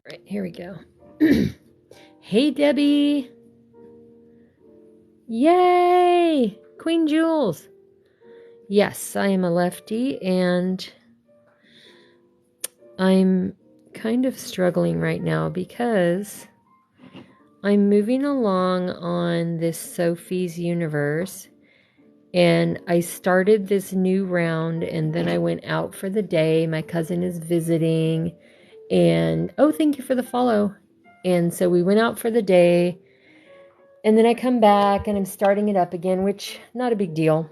Right, here we go. Hey, Debbie. Yay! Queen Jules. Yes, I am a lefty, and I'm kind of struggling right now because I'm moving along on this Sophie's universe, and I started this new round, and then I went out for the day. My cousin is visiting, and oh, thank you for the follow. And so we went out for the day. And then I come back and I'm starting it up again, which not a big deal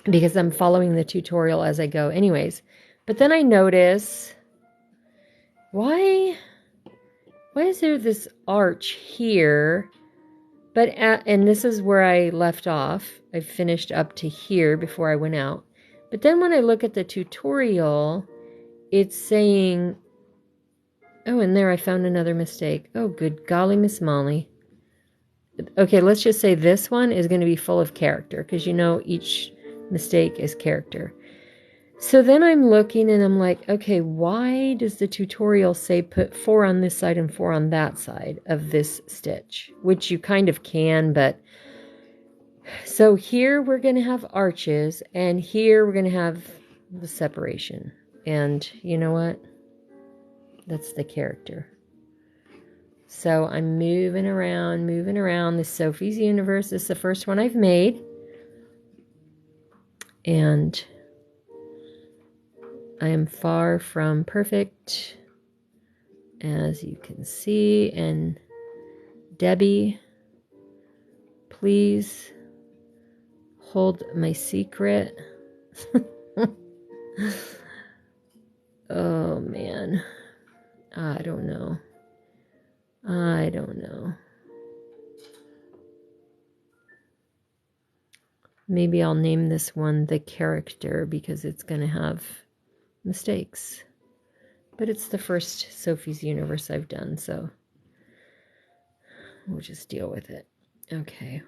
because I'm following the tutorial as I go anyways. But then I notice, why is there this arch here? And this is where I left off. I finished up to here before I went out. But then when I look at the tutorial, it's saying, oh, and there I found another mistake. Oh, good golly, Miss Molly. Okay, let's just say this one is going to be full of character because each mistake is character. So then I'm looking and I'm like, okay, why does the tutorial say put 4 on this side and 4 on that side of this stitch? Which you kind of can, but so here we're going to have arches and here we're going to have the separation. And you know what? That's the character. So I'm moving around. This Sophie's Universe. This is the first one I've made. And I am far from perfect, as you can see. And Debbie, please hold my secret. Oh, man. I don't know. Maybe I'll name this one the character because it's going to have mistakes. But it's the first Sophie's Universe I've done, so we'll just deal with it. Okay.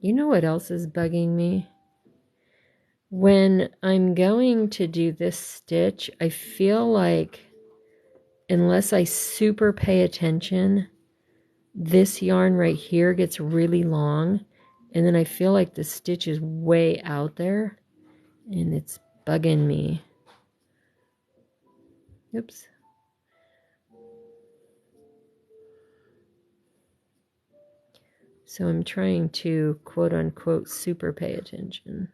You know what else is bugging me? When I'm going to do this stitch, I feel like unless I super pay attention, this yarn right here gets really long, and then I feel like the stitch is way out there, and it's bugging me. Oops. So I'm trying to quote-unquote super pay attention.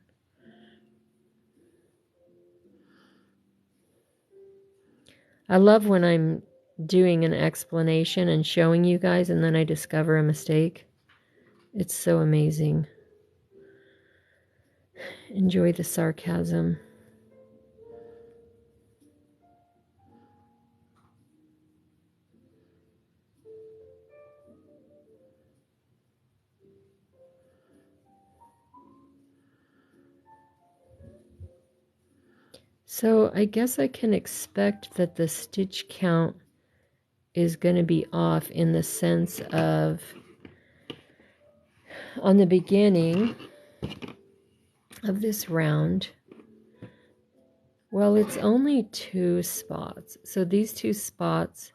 I love when I'm doing an explanation and showing you guys and then I discover a mistake. It's so amazing. Enjoy the sarcasm. So I guess I can expect that the stitch count is going to be off in the sense of on the beginning of this round, well, it's only 2 spots. So these 2 spots,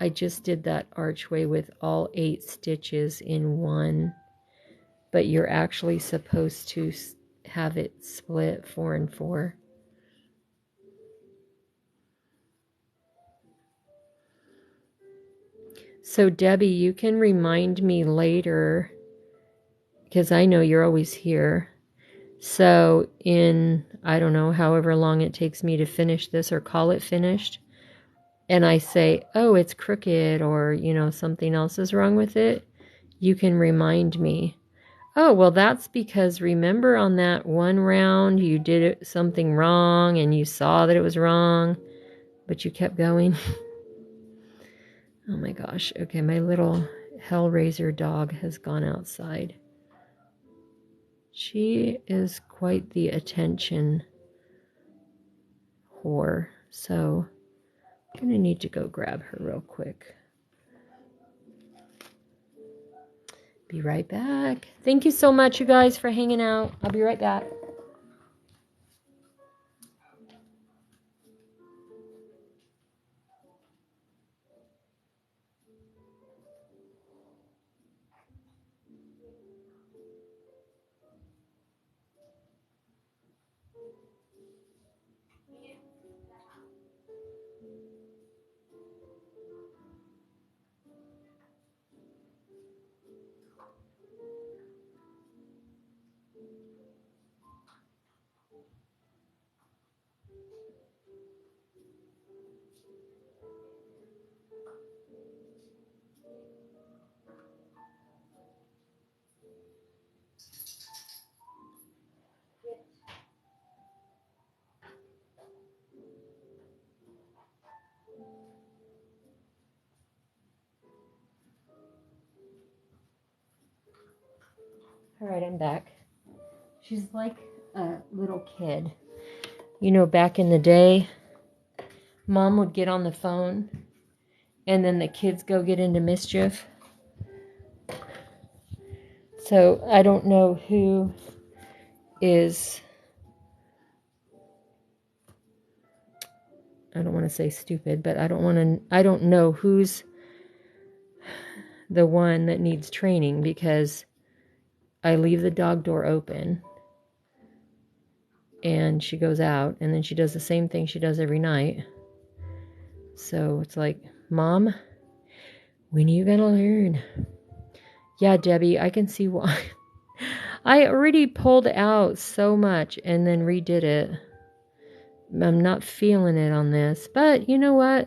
I just did that archway with all 8 stitches in one, but you're actually supposed to have it split 4 and 4. So Debbie, you can remind me later because I know you're always here. So in, I don't know, however long it takes me to finish this or call it finished, and I say, oh, it's crooked or, something else is wrong with it, you can remind me. Oh, well, that's because remember on that one round you did something wrong and you saw that it was wrong, but you kept going. Oh my gosh. Okay, my little Hellraiser dog has gone outside. She is quite the attention whore, so I'm going to need to go grab her real quick. Be right back. Thank you so much, you guys, for hanging out. I'll be right back. All right, I'm back. She's like a little kid. You know, back in the day, Mom would get on the phone and then the kids go get into mischief. So I don't know who is, I don't want to say stupid, but I don't know who's the one that needs training, because I leave the dog door open and she goes out and then she does the same thing she does every night. So it's like, Mom, when are you gonna learn? Yeah, Debbie, I can see why. I already pulled out so much and then redid it. I'm not feeling it on this, but you know what?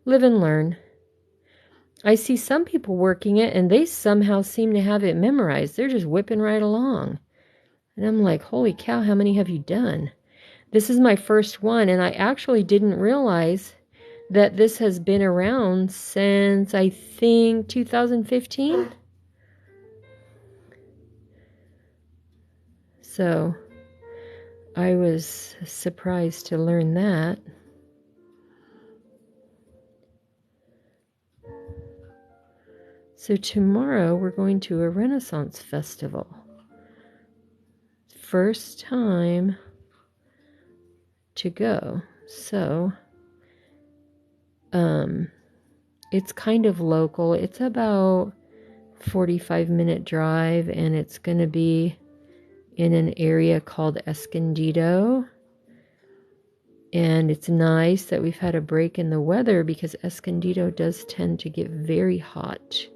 Live and learn. I see some people working it and they somehow seem to have it memorized. They're just whipping right along. And I'm like, holy cow, how many have you done? This is my first one, and I actually didn't realize that this has been around since, I think, 2015. So I was surprised to learn that. So tomorrow we're going to a Renaissance festival. First time to go. So it's kind of local. It's about 45-minute drive, and it's going to be in an area called Escondido. And it's nice that we've had a break in the weather, because Escondido does tend to get very hot.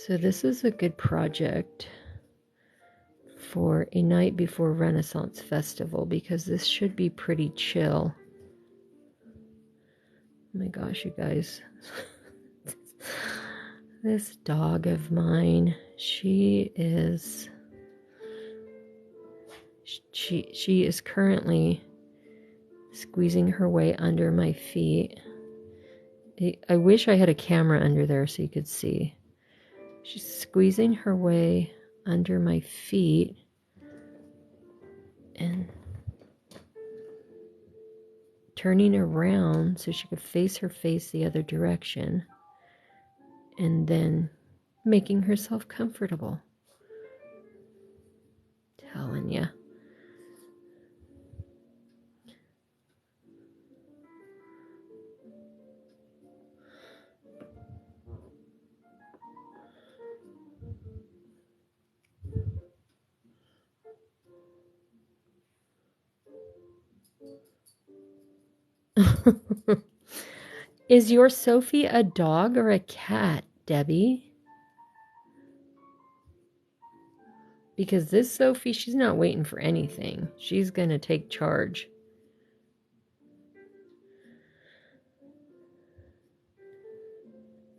So this is a good project for a night before Renaissance Festival, because this should be pretty chill. Oh my gosh, you guys. This dog of mine, she is currently squeezing her way under my feet. I wish I had a camera under there so you could see. She's squeezing her way under my feet and turning around so she could face her face the other direction, and then making herself comfortable. Telling ya. Is your Sophie a dog or a cat, Debbie? Because this Sophie, she's not waiting for anything. She's going to take charge.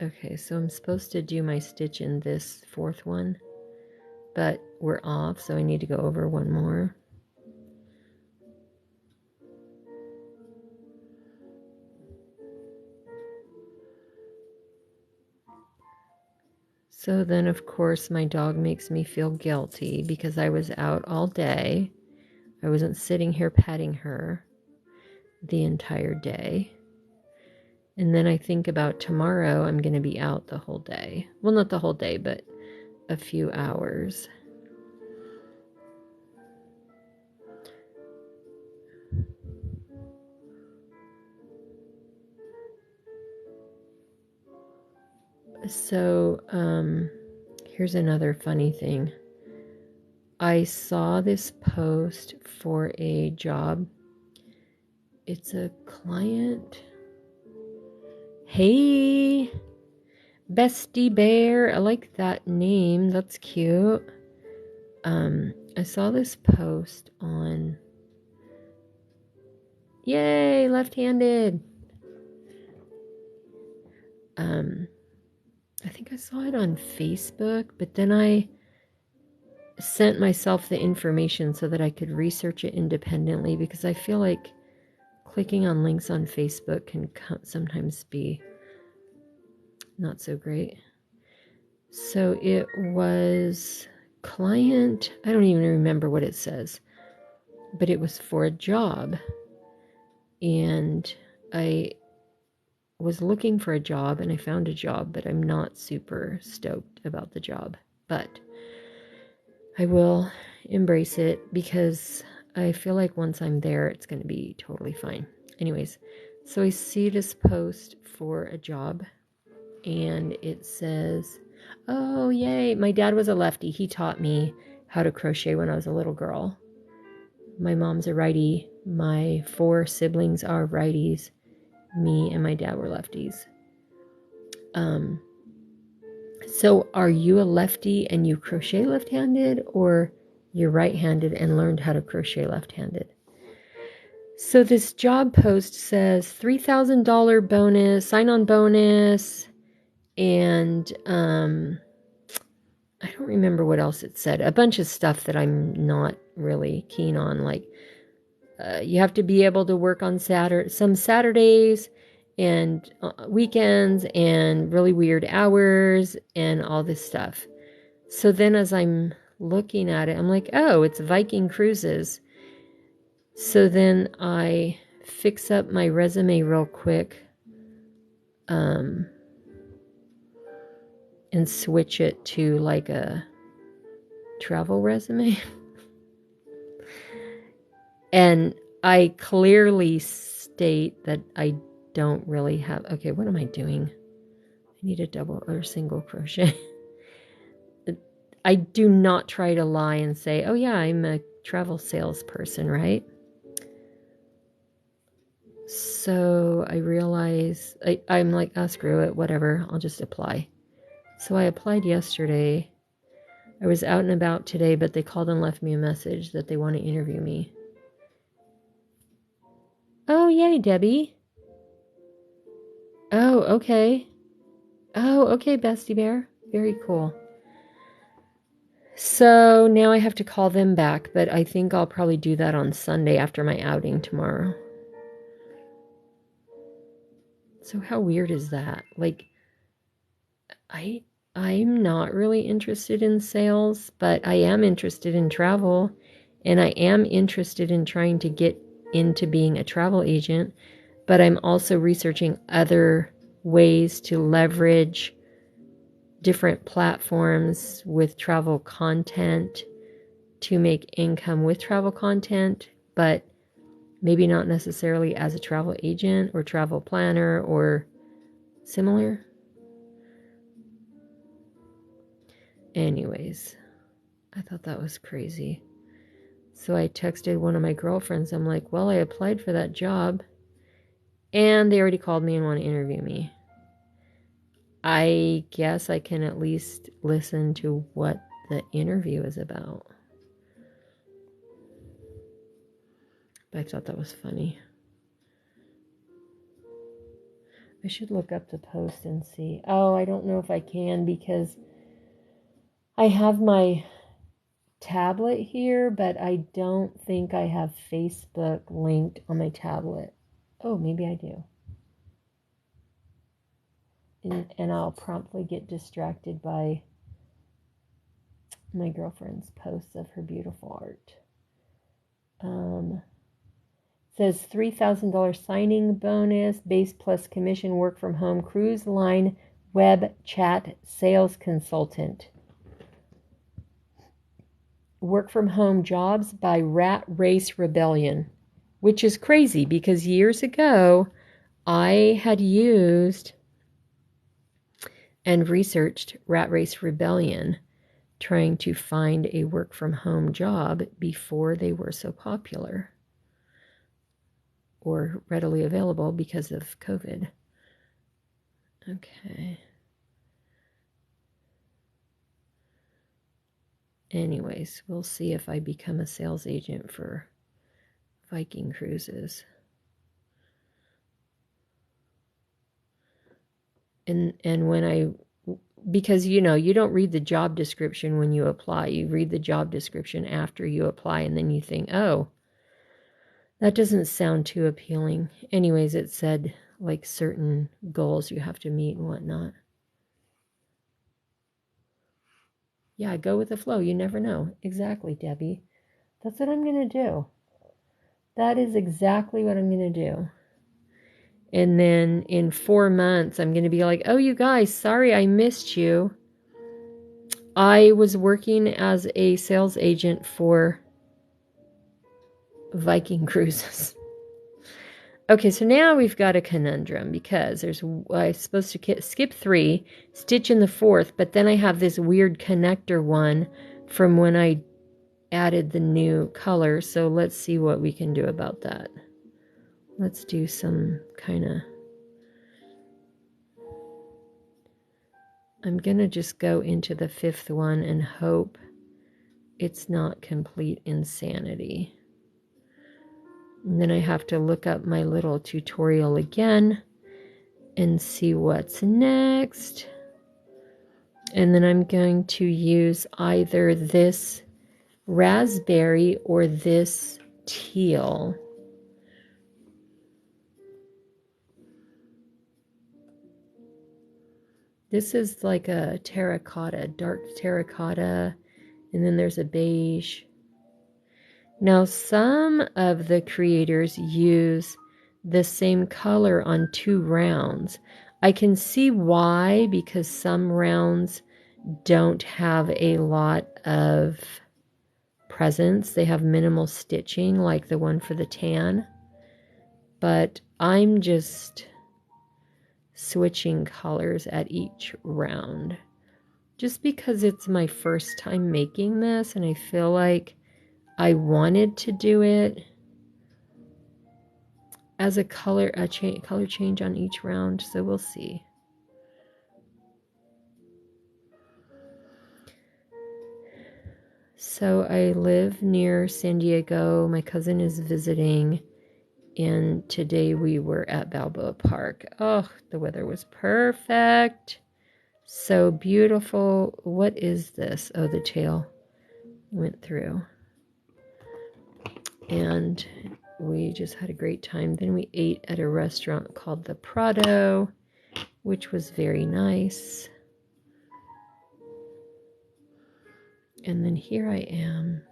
Okay, so I'm supposed to do my stitch in this fourth one, but we're off, so I need to go over one more. So then, of course, my dog makes me feel guilty because I was out all day. I wasn't sitting here petting her the entire day. And then I think about tomorrow, I'm going to be out the whole day. Well, not the whole day, but a few hours. So, here's another funny thing. I saw this post for a job. It's a client. Hey, Bestie Bear. I like that name. That's cute. I saw this post on... Yay, left-handed. I think I saw it on Facebook, but then I sent myself the information so that I could research it independently, because I feel like clicking on links on Facebook can sometimes be not so great. So it was client, I don't even remember what it says, but it was for a job. And I was looking for a job and I found a job, but I'm not super stoked about the job. But I will embrace it because I feel like once I'm there, it's going to be totally fine. Anyways, so I see this post for a job and it says, oh, yay, my dad was a lefty. He taught me how to crochet when I was a little girl. My mom's a righty. My 4 siblings are righties. Me and my dad were lefties. So are you a lefty and you crochet left-handed, or you're right-handed and learned how to crochet left-handed? So this job post says $3,000 bonus, sign-on bonus, and I don't remember what else it said. A bunch of stuff that I'm not really keen on, like you have to be able to work on some Saturdays and weekends and really weird hours and all this stuff. So then as I'm looking at it, I'm like, oh, it's Viking Cruises. So then I fix up my resume real quick and switch it to like a travel resume. And I clearly state that I don't really have, okay, what am I doing? I need a double or single crochet. I do not try to lie and say, oh yeah, I'm a travel salesperson, right? So I realize, I'm like, oh, screw it, whatever, I'll just apply. So I applied yesterday. I was out and about today, but they called and left me a message that they want to interview me. Oh, yay, Debbie. Oh, okay. Oh, okay, Bestie Bear. Very cool. So now I have to call them back, but I think I'll probably do that on Sunday after my outing tomorrow. So how weird is that? Like, I'm not really interested in sales, but I am interested in travel, and I am interested in trying to get into being a travel agent, but I'm also researching other ways to leverage different platforms with travel content to make income with travel content, but maybe not necessarily as a travel agent or travel planner or similar. Anyways, I thought that was crazy. So I texted one of my girlfriends. I'm like, well, I applied for that job and they already called me and want to interview me. I guess I can at least listen to what the interview is about. But I thought that was funny. I should look up the post and see. Oh, I don't know if I can because I have my tablet here, but I don't think I have Facebook linked on my tablet. Oh, maybe I do. And I'll promptly get distracted by my girlfriend's posts of her beautiful art. Says $3,000 signing bonus, base plus commission, work from home, cruise line, web chat, sales consultant. Work from home jobs by Rat Race Rebellion, which is crazy because years ago I had used and researched Rat Race Rebellion trying to find a work from home job before they were so popular or readily available because of COVID. Okay. Anyways, we'll see if I become a sales agent for Viking Cruises. And when because you don't read the job description when you apply. You read the job description after you apply, and then you think, oh, that doesn't sound too appealing. Anyways, it said like certain goals you have to meet and whatnot. Yeah, go with the flow. You never know. Exactly, Debbie. That's what I'm going to do. That is exactly what I'm going to do. And then in 4 months, I'm going to be like, oh, you guys, sorry I missed you. I was working as a sales agent for Viking Cruises. Okay, so now we've got a conundrum because I'm supposed to skip 3, stitch in the 4th, but then I have this weird connector one from when I added the new color. So let's see what we can do about that. Let's do some kind of... I'm going to just go into the 5th one and hope it's not complete insanity. And then I have to look up my little tutorial again and see what's next. And then I'm going to use either this raspberry or this teal. This is like a terracotta, dark terracotta, and then there's a beige. Now, some of the creators use the same color on 2 rounds. I can see why, because some rounds don't have a lot of presence. They have minimal stitching, like the one for the tan. But I'm just switching colors at each round. Just because it's my first time making this, and I feel like I wanted to do it as a color change on each round, so we'll see. So I live near San Diego. My cousin is visiting, and today we were at Balboa Park. Oh, the weather was perfect. So beautiful. What is this? Oh, the tail went through. And we just had a great time. Then we ate at a restaurant called the Prado, which was very nice. And then here I am.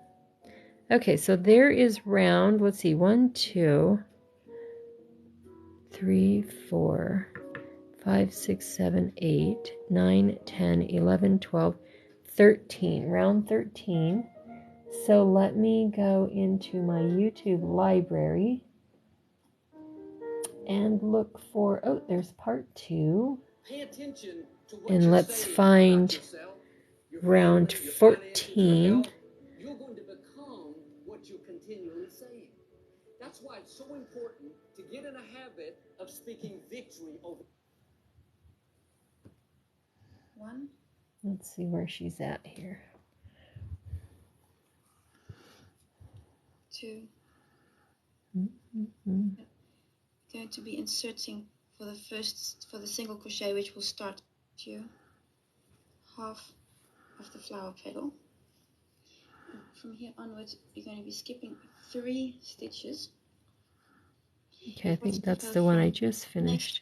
Okay, so there is round, let's see, 1, 2, 3, 4, 5, 6, 7, 8, 9, 10, 11, 12, 13. Round 13. So let me go into my YouTube library and look for, oh, there's part 2. Pay attention to what and let's find round 14. You're going to become what you continually say. That's why it's so important to get in a habit of speaking victory over. 1. Let's see where she's at here. 2. Going to be inserting for the single crochet, which will start you half of the flower petal. And from here onwards, you're going to be skipping 3 stitches. Okay, I think that's the one I just finished.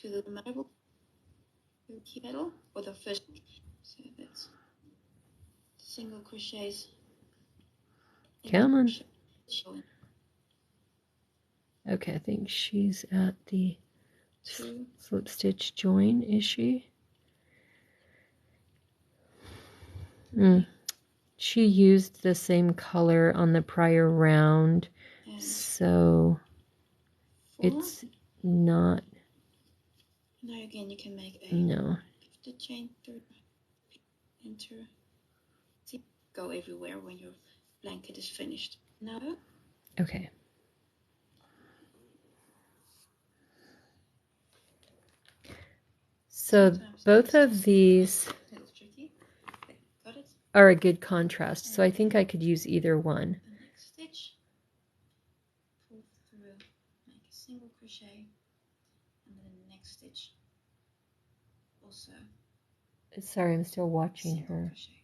To the marble petal, or the first, so that's single crochets. Come on. Okay, I think she's at the slip stitch join, is she? She used the same color on the prior round, so it's not. Now again, you can make a the chain through, enter, go everywhere when your blanket is finished. Now, okay. So both of these are a good contrast, so I think I could use either one. The next stitch, pull through, make a single crochet, and then the next stitch also. Sorry, I'm still watching her. Crochet.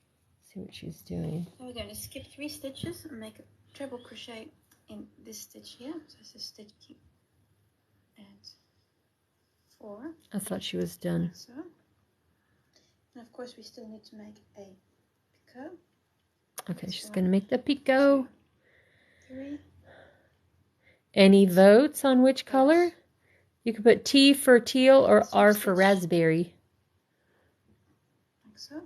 See what she's doing. So we're going to skip 3 stitches and make a treble crochet in this stitch here. So this is stitch and 4. I thought she was done. Like so. And of course we still need to make a picot. Okay, she's going to make the picot. 2, 3. Any votes on which color? You could put T for teal or R for raspberry. Like so. And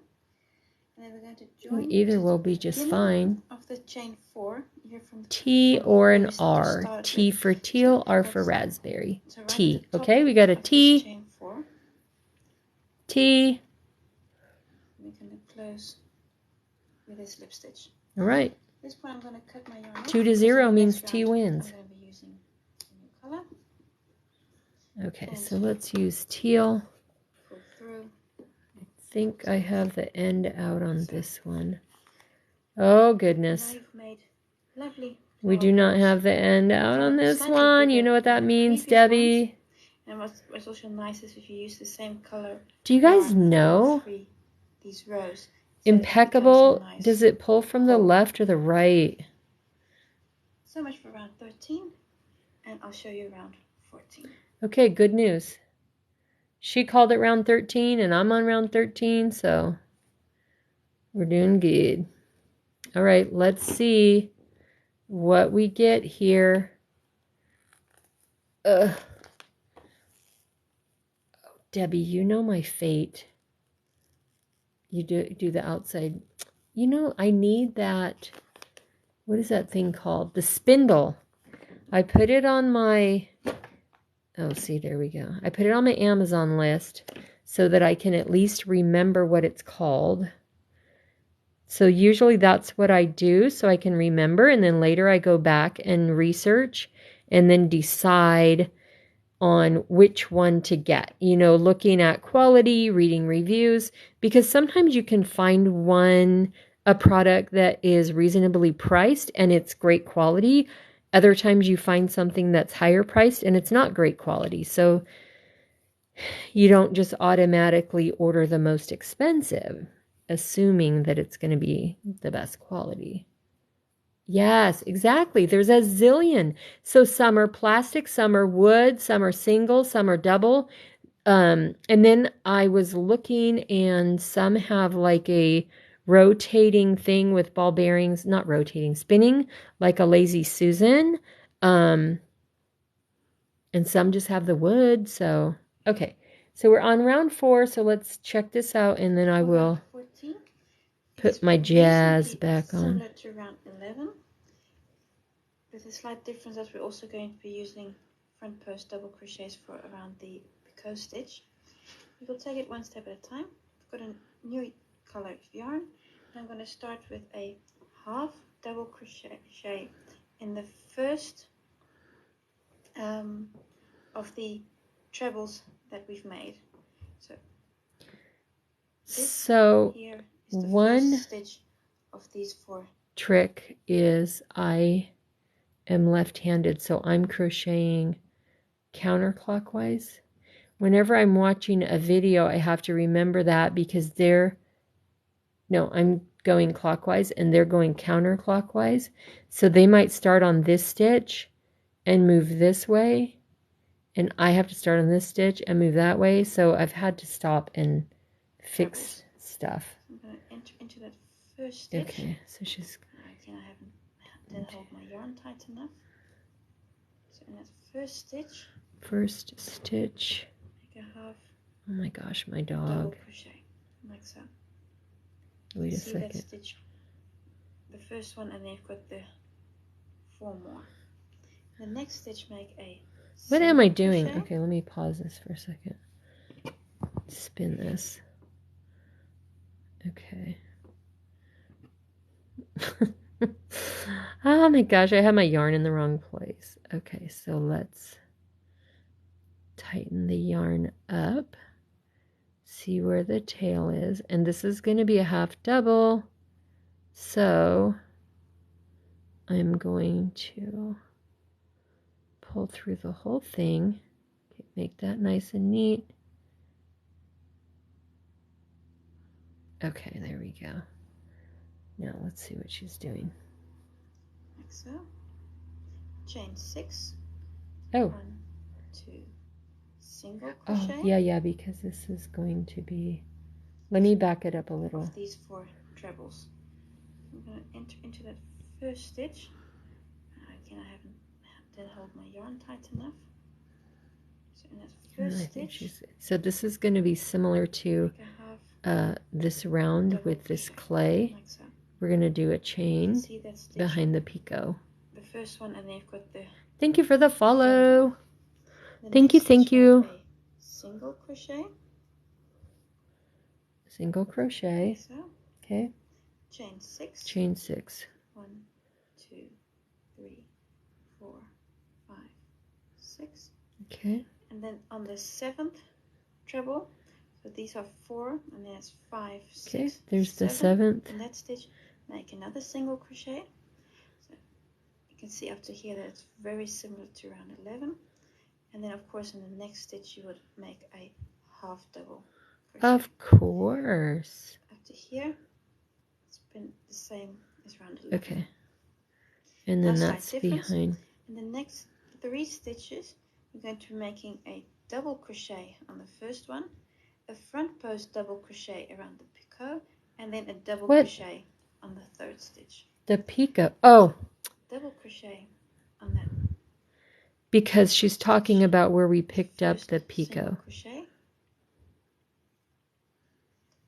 then we're going to join. Either will be just fine. Of the chain 4, here from T or an R. T for teal, R for raspberry. So right T. Okay, we got a T. Chain 4. T. We're going to close with a slip stitch. All right. This point I'm going to cut my yarn 2 to 0 means T wins. I'm going to be using a new color. Okay, so let's use teal. Pull through. I think I have the end out on this one. Oh, goodness. Now you've made lovely. We do not have the end out on this one. You know what that means, Debbie? And what's also nice is if you use the same color. Do you guys know? These rows. Impeccable. Nice. Does it pull from the left or the right? So much for round 13. And I'll show you round 14. Okay, good news. She called it round 13 and I'm on round 13, so we're doing good. All right, let's see what we get here. Oh, Debbie, you know my fate. You do the outside. You know, I need that. What is that thing called? The spindle. I put it on my... Oh, see, there we go. I put it on my Amazon list so that I can at least remember what it's called. So usually that's what I do so I can remember, and then later I go back and research and then decide on which one to get. You know, looking at quality, reading reviews, because sometimes you can find a product that is reasonably priced and it's great quality. Other times you find something that's higher priced and it's not great quality. So you don't just automatically order the most expensive, assuming that it's going to be the best quality. Yes, exactly. There's a zillion. So some are plastic, some are wood, some are single, some are double. And then I was looking and some have like a rotating thing with ball bearings, not rotating, spinning, like a Lazy Susan. And some just have the wood. So, okay. So we're on round 4. So let's check this out and then I will put my jazz back on. Similar to round 11. With a slight difference that we're also going to be using front post double crochets for around the picot stitch. We will take it one step at a time. I've got a new color of yarn. And I'm going to start with a half double crochet in the first of the trebles that we've made. So here is the one first stitch of these 4 trick is I am left-handed, so I'm crocheting counterclockwise. Whenever I'm watching a video, I have to remember that because I'm going clockwise and they're going counterclockwise. So they might start on this stitch and move this way, and I have to start on this stitch and move that way. So I've had to stop and fix stuff. I'm going to enter into that first stitch. Okay, so she's... Again, I didn't hold my yarn tight enough. So in that first stitch, make a half. Oh my gosh, my Double dog. crochet, like so. Wait a See second. that stitch, the first one, and then you've got the 4 more. The next stitch, make a. What am I doing? Crochet. Okay, let me pause this for a second. Spin this. Okay. Oh my gosh, I have my yarn in the wrong place. Okay, so let's tighten the yarn up. See where the tail is. And this is going to be a half double. So I'm going to pull through the whole thing. Okay, make that nice and neat. Okay, there we go. Now let's see what she's doing. Like so. Chain 6. Oh. 1, 2, single crochet. Oh, yeah, because this is going to be... Let me back it up a little. Of these 4 trebles. I'm going to enter into that first stitch. Again, I didn't hold my yarn tight enough. So in that first stitch, so this is going to be similar to this round with this clay. Like so. We're going to do a chain behind the picot. The first one, and then you've got the. Thank you for the follow. Thank you. Single crochet. Single crochet. So. Okay. Chain 6. Chain 6. 1, 2, 3, 4, 5, 6. Okay. And then on the 7th treble, so these are 4, and then it's 5, 6. Okay. There's 7. the 7th. In that stitch, make another single crochet. So you can see up to here that it's very similar to round 11. And then, of course, in the next stitch, you would make a half double crochet. Of course. Up to here, it's been the same as round 11. Okay. And then that's behind. In the next 3 stitches, you're going to be making a double crochet on the first one, a front post double crochet around the picot, and then a double crochet on the 3rd stitch. The picot. Oh. Double crochet on that. Because she's talking about where we picked up the picot. Crochet.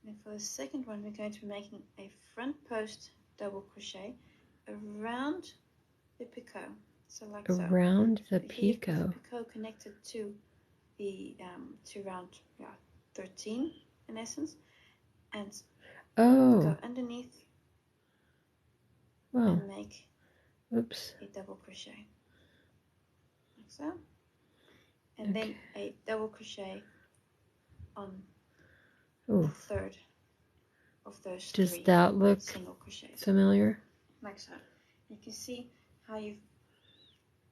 And for the second one, we're going to be making a front post double crochet around the picot. So like around so. The picot. The picot connected to the to round 13 in essence, and go underneath. Wow. And make a double crochet. Like so. And then a double crochet on the 3rd of those 3 Does that look single crochets. Familiar? Like so. You can see how you've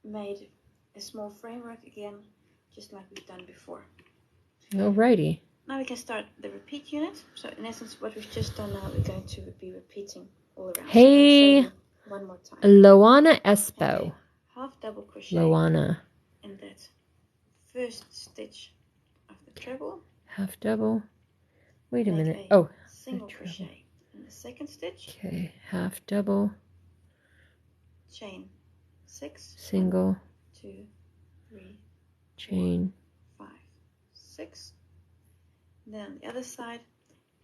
made a small framework again, just like we've done before. Alrighty. Now we can start the repeat unit. So in essence, what we've just done now, we're going to be repeating all around. Hey, one more time. Loana Espo. Half double crochet. Loana. In that first stitch of the treble. Half double. Wait a minute. Single crochet in the 2nd stitch. Okay, half double. Chain 6. Single. 1, 2, 3. Chain. 4, 5, 6. Then on the other side,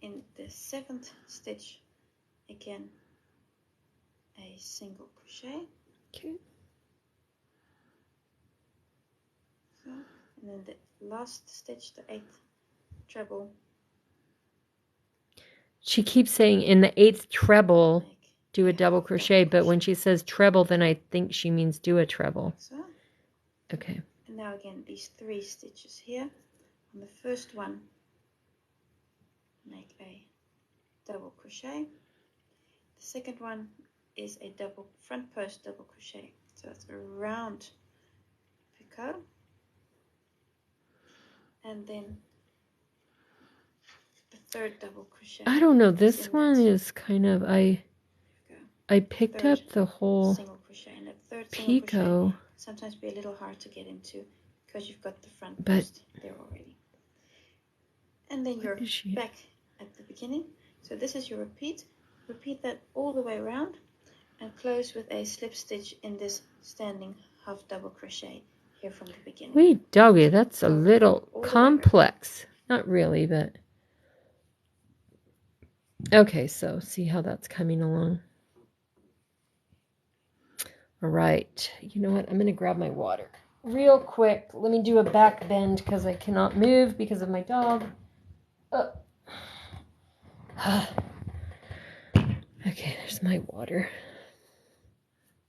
in the 7th stitch, again a single crochet. Okay. So, and then the last stitch, the 8th treble. She keeps saying in the 8th treble, do a double crochet, but when she says treble, then I think she means do a treble. Like so. Okay. And now again, these 3 stitches here. On the first one, make a double crochet. The second one is a double front post double crochet. So it's around picot. And then the 3rd double crochet. I don't know. This one is kind of I picked up the whole single crochet, and the 3rd picot. Sometimes be a little hard to get into because you've got the front post there already. And then you're back at the beginning. So this is your repeat. Repeat that all the way around and close with a slip stitch in this standing half double crochet here from the beginning. Wait, doggy, that's a little complex. Not really, but okay, so see how that's coming along. All right, you know what? I'm going to grab my water real quick. Let me do a back bend because I cannot move because of my dog. Okay, there's my water.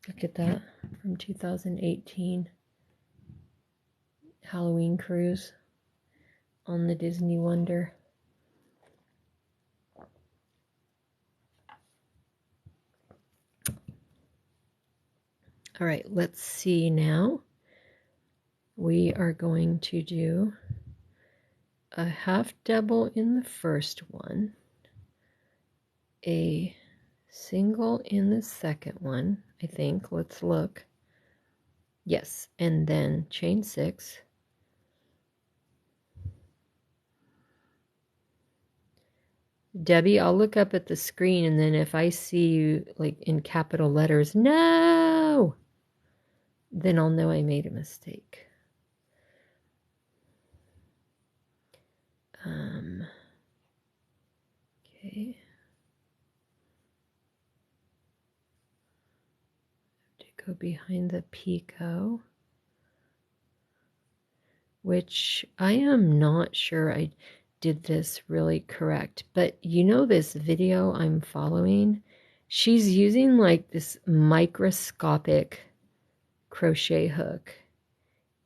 Look at that from 2018 Halloween cruise on the Disney Wonder. All right, let's see now. We are going to do a half double in the first one, a single in the second one, I think. Let's look. Yes, and then chain 6. Debbie, I'll look up at the screen, and then if I see you like in capital letters, no, then I'll know I made a mistake. Okay. To go behind the picot, which I am not sure I did this really correct, but you know this video I'm following, she's using like this microscopic crochet hook,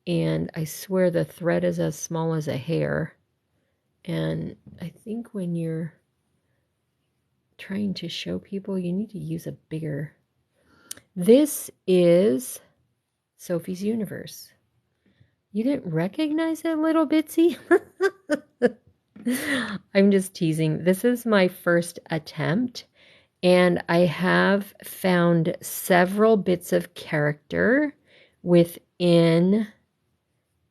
and I swear the thread is as small as a hair. And I think when you're trying to show people, you need to use a bigger. This is Sophie's Universe. You didn't recognize it, little Bitsy? I'm just teasing. This is my first attempt, and I have found several bits of character within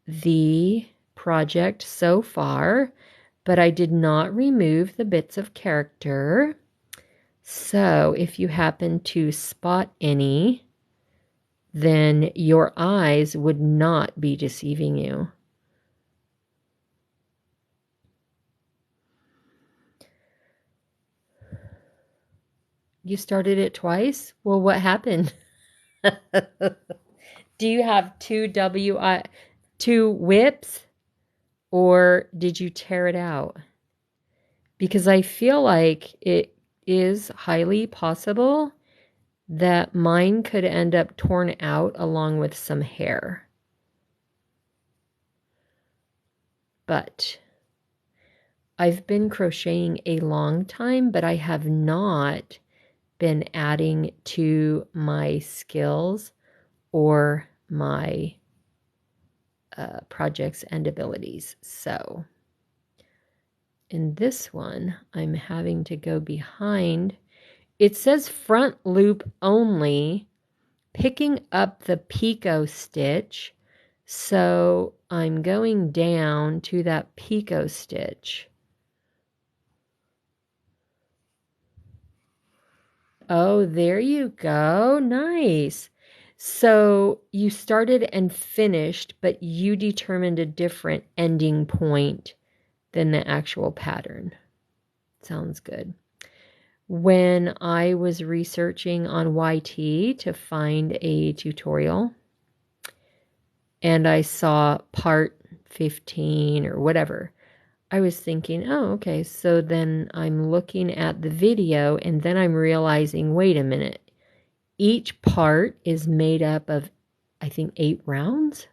the project so far, but I did not remove the bits of character. So if you happen to spot any, then your eyes would not be deceiving you. You started it twice? Well, what happened? Do you have two whips, or did you tear it out? Because I feel like it is highly possible that mine could end up torn out along with some hair. But I've been crocheting a long time, but I have not been adding to my skills or my projects and abilities. So in this one, I'm having to go behind. It says front loop only, picking up the picot stitch. So I'm going down to that picot stitch. Oh, there you go. Nice. So you started and finished, but you determined a different ending point than the actual pattern. Sounds good. When I was researching on YT to find a tutorial, and I saw part 15 or whatever, I was thinking, oh, okay, so then I'm looking at the video, and then I'm realizing, wait a minute, each part is made up of, I think, 8 rounds.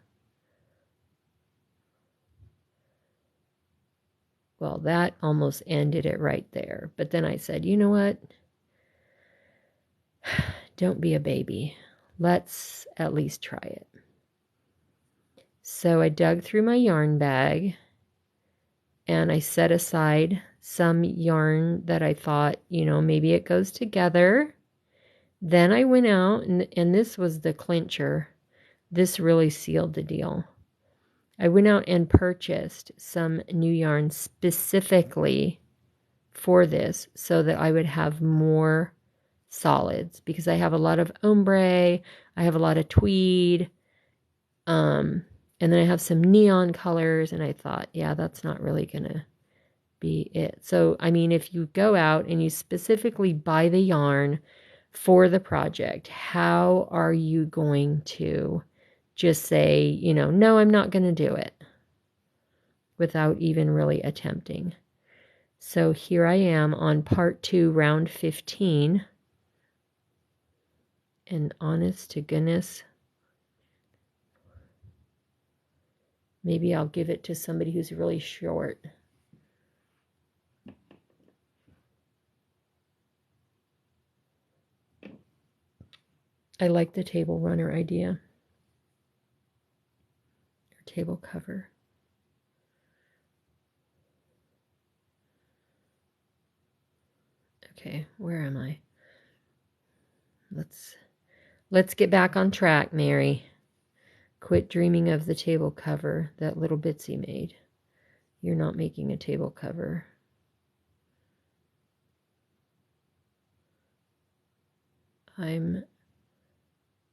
Well, that almost ended it right there. But then I said, you know what? Don't be a baby. Let's at least try it. So I dug through my yarn bag, and I set aside some yarn that I thought, maybe it goes together. Then I went out, and this was the clincher. This really sealed the deal. I went out and purchased some new yarn specifically for this so that I would have more solids, because I have a lot of ombre, I have a lot of tweed, and then I have some neon colors, and I thought, yeah, that's not really gonna be it. So, I mean, if you go out and you specifically buy the yarn for the project, how are you going to just say, no, I'm not going to do it, without even really attempting? So here I am on part 2, round 15. And honest to goodness, maybe I'll give it to somebody who's really short. I like the table runner idea, or table cover. Okay, where am I? Let's get back on track, Mary. Quit dreaming of the table cover that little Bitsy made. You're not making a table cover. I'm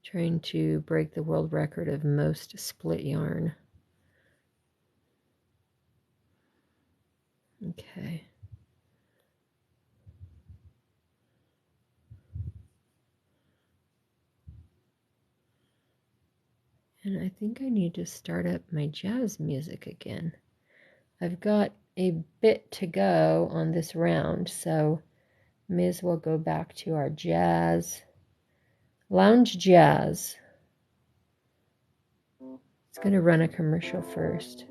trying to break the world record of most split yarn. Okay. And I think I need to start up my jazz music again. I've got a bit to go on this round, so may as well go back to our jazz. Lounge jazz. It's going to run a commercial first.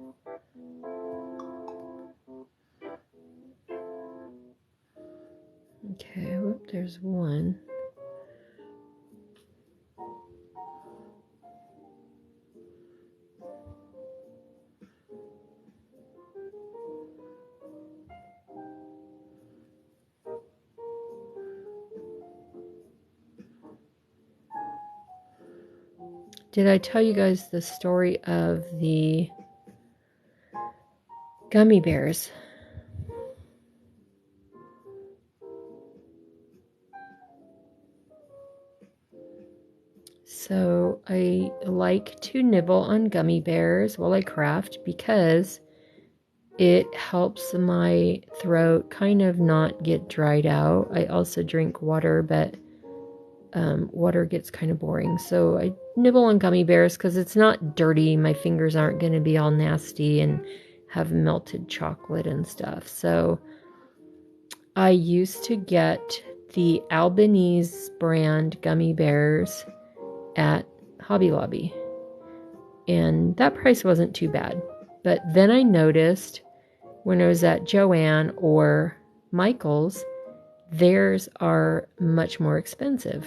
Okay, whoop, there's one. Did I tell you guys the story of the gummy bears? So I like to nibble on gummy bears while I craft because it helps my throat kind of not get dried out. I also drink water, but water gets kind of boring. So I nibble on gummy bears because it's not dirty. My fingers aren't going to be all nasty and have melted chocolate and stuff. So I used to get the Albanese brand gummy bears at Hobby Lobby, and that price wasn't too bad. But then I noticed when I was at Joann or Michael's, theirs are much more expensive.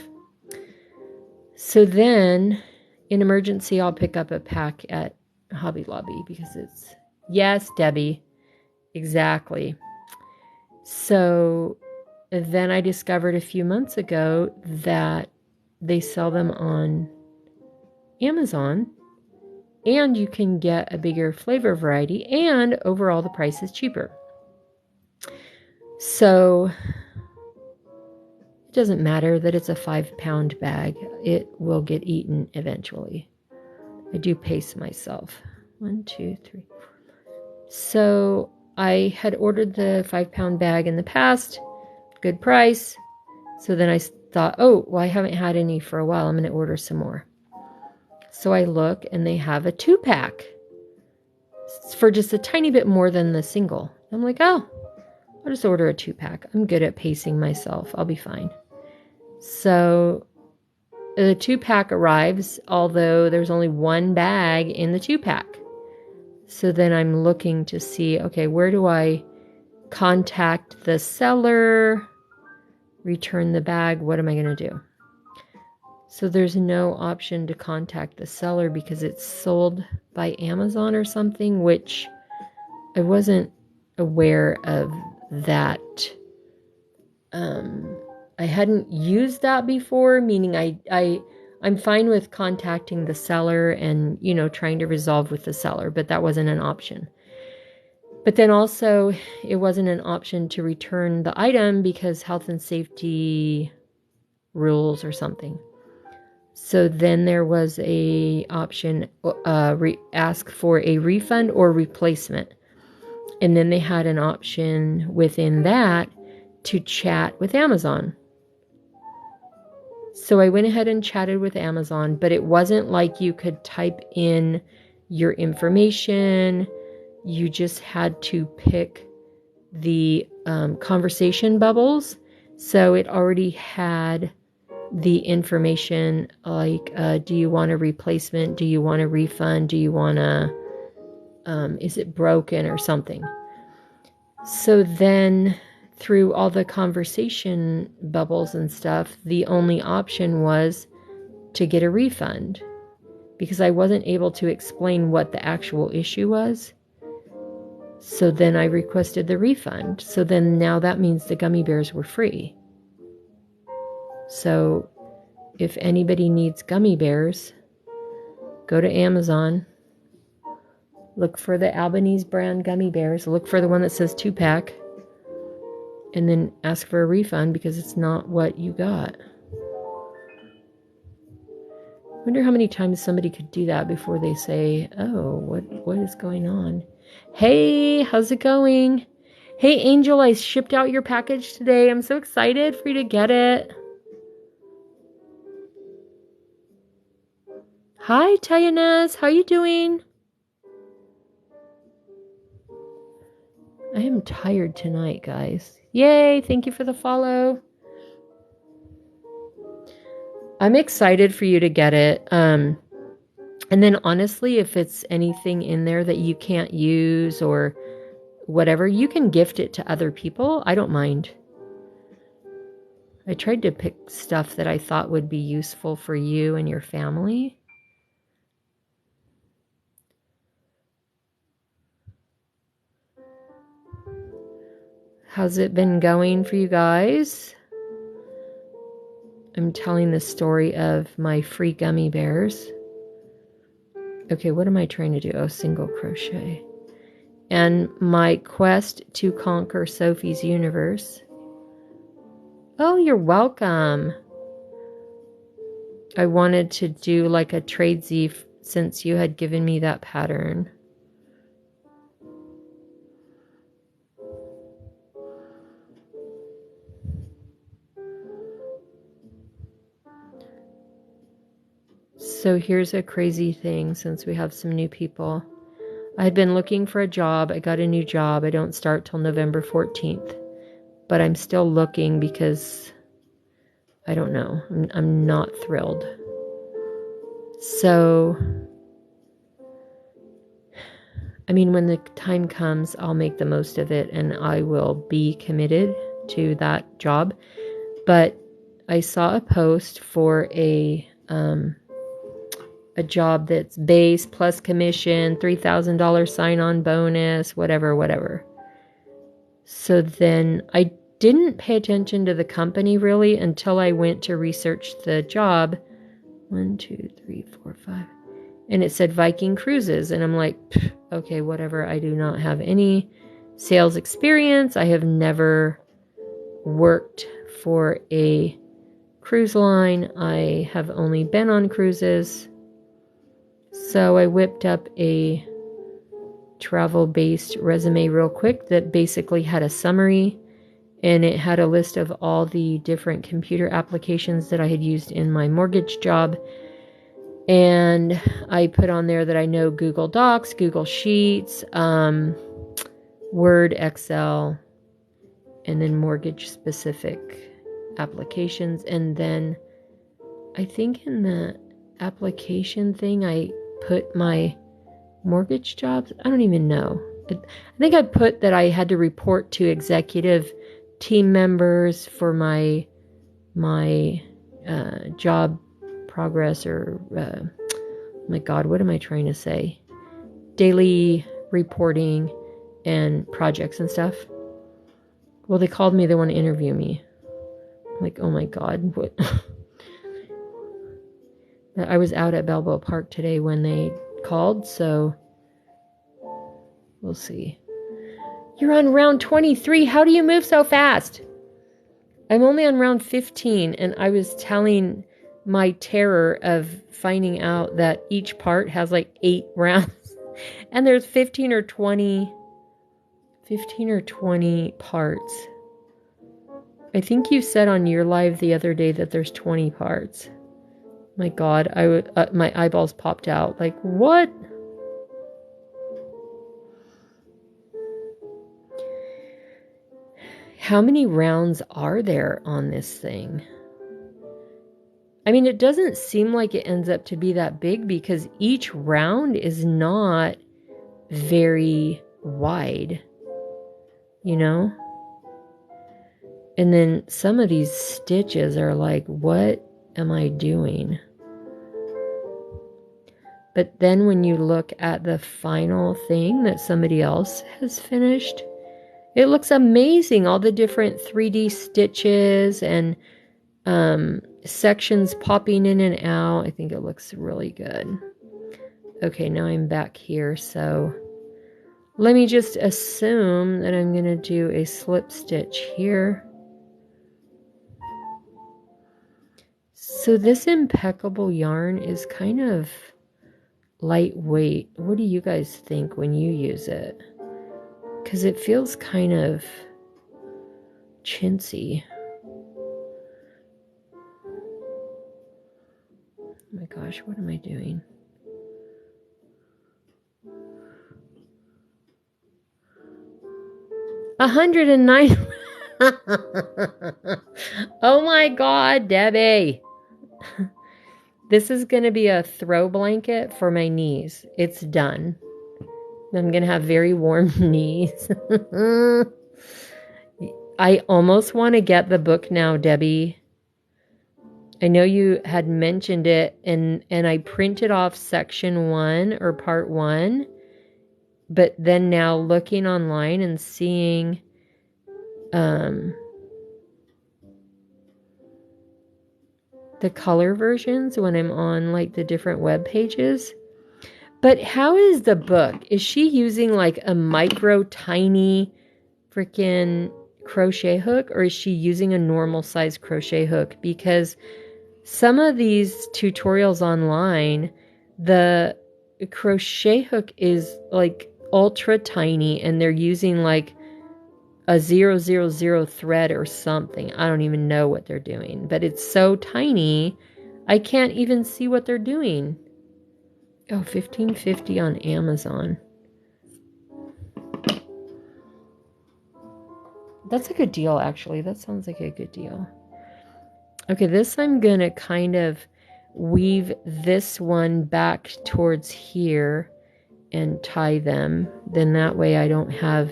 So then, in emergency, I'll pick up a pack at Hobby Lobby because it's, yes, Debbie, exactly. So then I discovered a few months ago that they sell them on Amazon, and you can get a bigger flavor variety, and overall the price is cheaper. So it doesn't matter that it's a 5-pound bag. It will get eaten eventually. I do pace myself. 1, 2, 3, 4. So I had ordered the 5-pound bag in the past. Good price. So then I thought, oh, well, I haven't had any for a while. I'm going to order some more. So I look and they have a 2-pack for just a tiny bit more than the single. I'm like, oh, I'll just order a 2-pack. I'm good at pacing myself. I'll be fine. So the 2-pack arrives, although there's only one bag in the 2-pack. So then I'm looking to see, okay, where do I contact the seller, return the bag? What am I going to do? So there's no option to contact the seller because it's sold by Amazon or something, which I wasn't aware of that. I hadn't used that before, meaning I'm fine with contacting the seller and, trying to resolve with the seller, but that wasn't an option. But then also it wasn't an option to return the item because health and safety rules or something. So then there was a option, ask for a refund or replacement. And then they had an option within that to chat with Amazon. So I went ahead and chatted with Amazon, but it wasn't like you could type in your information. You just had to pick the conversation bubbles. So it already had the information like, do you want a replacement? Do you want a refund? Do you want is it broken or something? So then through all the conversation bubbles and stuff, the only option was to get a refund because I wasn't able to explain what the actual issue was. So then I requested the refund. So then now that means the gummy bears were free. So if anybody needs gummy bears, go to Amazon, look for the Albanese brand gummy bears, look for the one that says 2-pack, and then ask for a refund because it's not what you got. Wonder how many times somebody could do that before they say, oh, what is going on? Hey, how's it going? Hey, Angel, I shipped out your package today. I'm so excited for you to get it. Hi, Tayanez. How you doing? I am tired tonight, guys. Yay, thank you for the follow. I'm excited for you to get it. And then honestly, if it's anything in there that you can't use or whatever, you can gift it to other people. I don't mind. I tried to pick stuff that I thought would be useful for you and your family. How's it been going for you guys? I'm telling the story of my free gummy bears. Okay, what am I trying to do? Oh, single crochet. And my quest to conquer Sophie's universe. Oh, you're welcome. I wanted to do like a tradesy since you had given me that pattern. So here's a crazy thing since we have some new people. I had been looking for a job. I got a new job. I don't start till November 14th. But I'm still looking because I don't know. I'm not thrilled. So, I mean, when the time comes, I'll make the most of it and I will be committed to that job. But I saw a post for a job that's base plus commission, $3,000 sign-on bonus, whatever. So then I didn't pay attention to the company really until I went to research the job. 1, 2, 3, 4, 5. And it said Viking Cruises. And I'm like, okay, whatever. I do not have any sales experience. I have never worked for a cruise line. I have only been on cruises. So I whipped up a travel-based resume real quick that basically had a summary, and it had a list of all the different computer applications that I had used in my mortgage job. And I put on there that I know Google Docs, Google Sheets, Word, Excel, and then mortgage-specific applications. And then I think in the application thing, I put my mortgage jobs. I don't even know. I think I put that I had to report to executive team members for my job progress or my God, what am I trying to say? Daily reporting and projects and stuff. Well, they called me. They want to interview me. I'm like, oh my God, what? I was out at Balboa Park today when they called, so we'll see. You're on round 23. How do you move so fast? I'm only on round 15, and I was telling my terror of finding out that each part has like 8 rounds, and there's 15 or 20 parts. I think you said on your live the other day that there's 20 parts. My God, my eyeballs popped out. Like, what? How many rounds are there on this thing? I mean, it doesn't seem like it ends up to be that big because each round is not very wide, you know? And then some of these stitches are like, what am I doing? But then when you look at the final thing that somebody else has finished, it looks amazing. All the different 3D stitches and sections popping in and out. I think it looks really good. Okay, now I'm back here. So let me just assume that I'm going to do a slip stitch here. So this impeccable yarn is kind of lightweight. What do you guys think when you use it? Because it feels kind of chintzy. Oh my gosh, what am I doing? $109. Oh my God, Debbie. This is going to be a throw blanket for my knees. It's done. I'm going to have very warm knees. I almost want to get the book now, Debbie. I know you had mentioned it, and I printed off section 1 or part 1, but then now looking online and seeing the color versions when I'm on like the different web pages. But how is the book? Is she using like a micro tiny freaking crochet hook, or is she using a normal size crochet hook? Because some of these tutorials online, the crochet hook is like ultra tiny and they're using like a 000 thread or something. I don't even know what they're doing, but it's so tiny I can't even see what they're doing. Oh, $15.50 on Amazon. That's a good deal, actually. That sounds like a good deal. Okay, this I'm gonna kind of weave this one back towards here and tie them. Then that way I don't have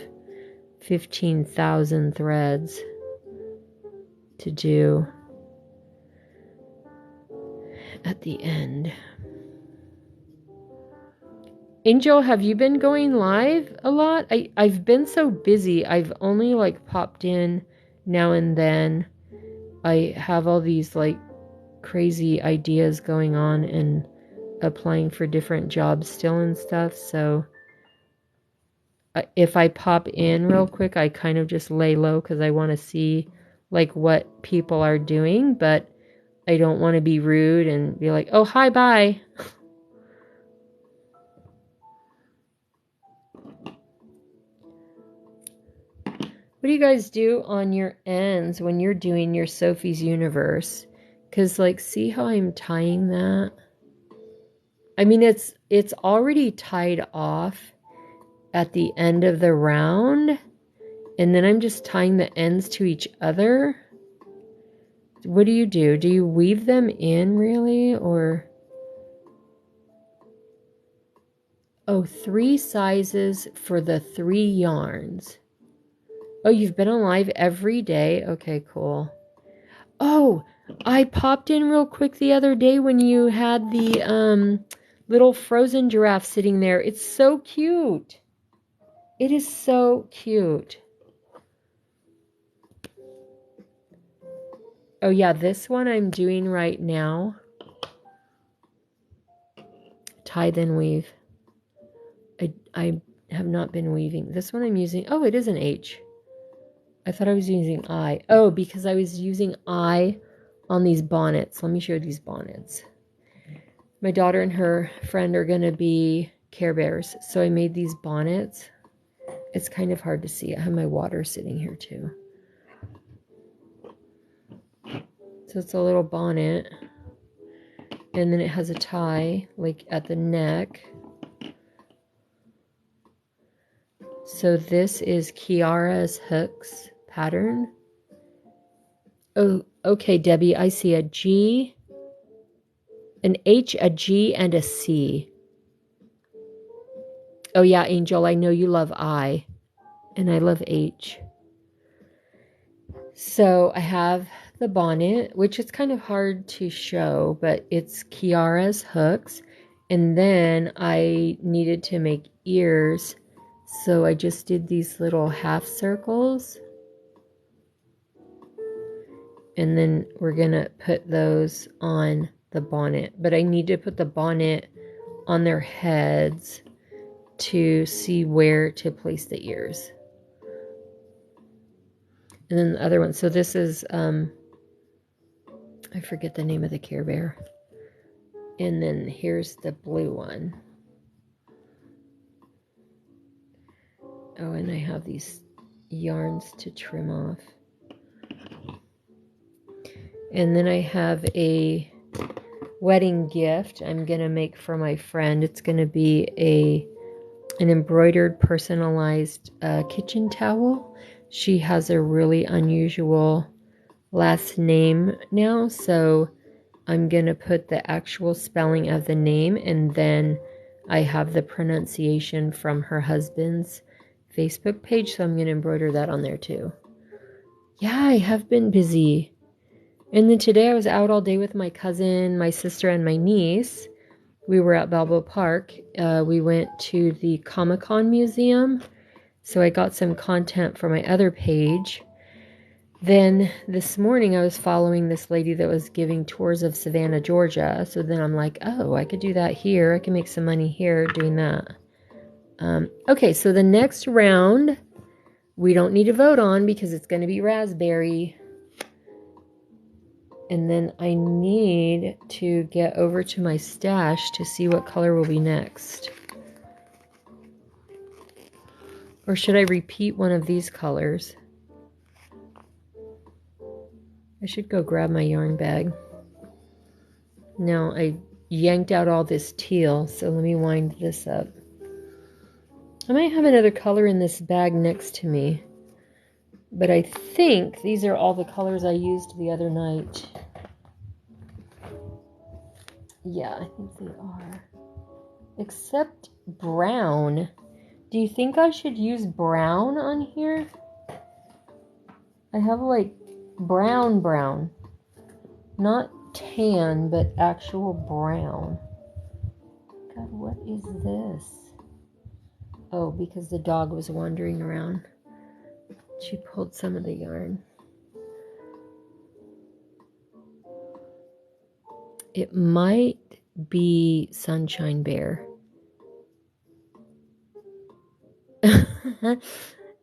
15,000 threads to do at the end. Angel, have you been going live a lot? I've been so busy. I've only like popped in now and then. I have all these like crazy ideas going on and applying for different jobs still and stuff. So if I pop in real quick, I kind of just lay low because I want to see like what people are doing, but I don't want to be rude and be like, oh, hi, bye. What do you guys do on your ends when you're doing your Sophie's Universe? Because, like, see how I'm tying that? I mean, it's already tied off at the end of the round, and then I'm just tying the ends to each other. What do? Do you weave them in, really, or... Oh, 3 sizes for the 3 yarns. Oh, you've been on live every day? Okay, cool. Oh, I popped in real quick the other day when you had the little frozen giraffe sitting there. It's so cute. It is so cute. Oh yeah, this one I'm doing right now. Tie then weave. I have not been weaving. This one I'm using. Oh, it is an H. I thought I was using I. Oh, because I was using I on these bonnets. Let me show you these bonnets. My daughter and her friend are going to be Care Bears, so I made these bonnets. It's kind of hard to see. I have my water sitting here too. So it's a little bonnet, and then it has a tie like at the neck. So this is Kiara's hooks pattern. Oh, okay, Debbie, I see a G, an H, a G, and a C. Oh yeah, Angel, I know you love I, and I love H. So I have the bonnet, which is kind of hard to show, but it's Kiara's hooks. And then I needed to make ears, so I just did these little half circles. And then we're going to put those on the bonnet. But I need to put the bonnet on their heads to see where to place the ears. And then the other one. So this is I forget the name of the Care Bear. And then here's the blue one. Oh, and I have these yarns to trim off. And then I have a wedding gift I'm going to make for my friend. It's going to be an embroidered, personalized kitchen towel. She has a really unusual last name now, so I'm going to put the actual spelling of the name, and then I have the pronunciation from her husband's Facebook page, so I'm going to embroider that on there too. Yeah, I have been busy. And then today I was out all day with my cousin, my sister, and my niece. We were at Balboa Park. We went to the Comic-Con Museum, so I got some content for my other page. Then this morning I was following this lady that was giving tours of Savannah, Georgia. So then I'm like, oh, I could do that here. I can make some money here doing that. Okay, so the next round we don't need to vote on because it's going to be raspberry. And then I need to get over to my stash to see what color will be next. Or should I repeat one of these colors? I should go grab my yarn bag. Now I yanked out all this teal, so let me wind this up. I might have another color in this bag next to me, but I think these are all the colors I used the other night. Yeah, I think they are. Except brown. Do you think I should use brown on here? I have like brown. Not tan, but actual brown. God, what is this? Oh, because the dog was wandering around. She pulled some of the yarn. It might be Sunshine Bear.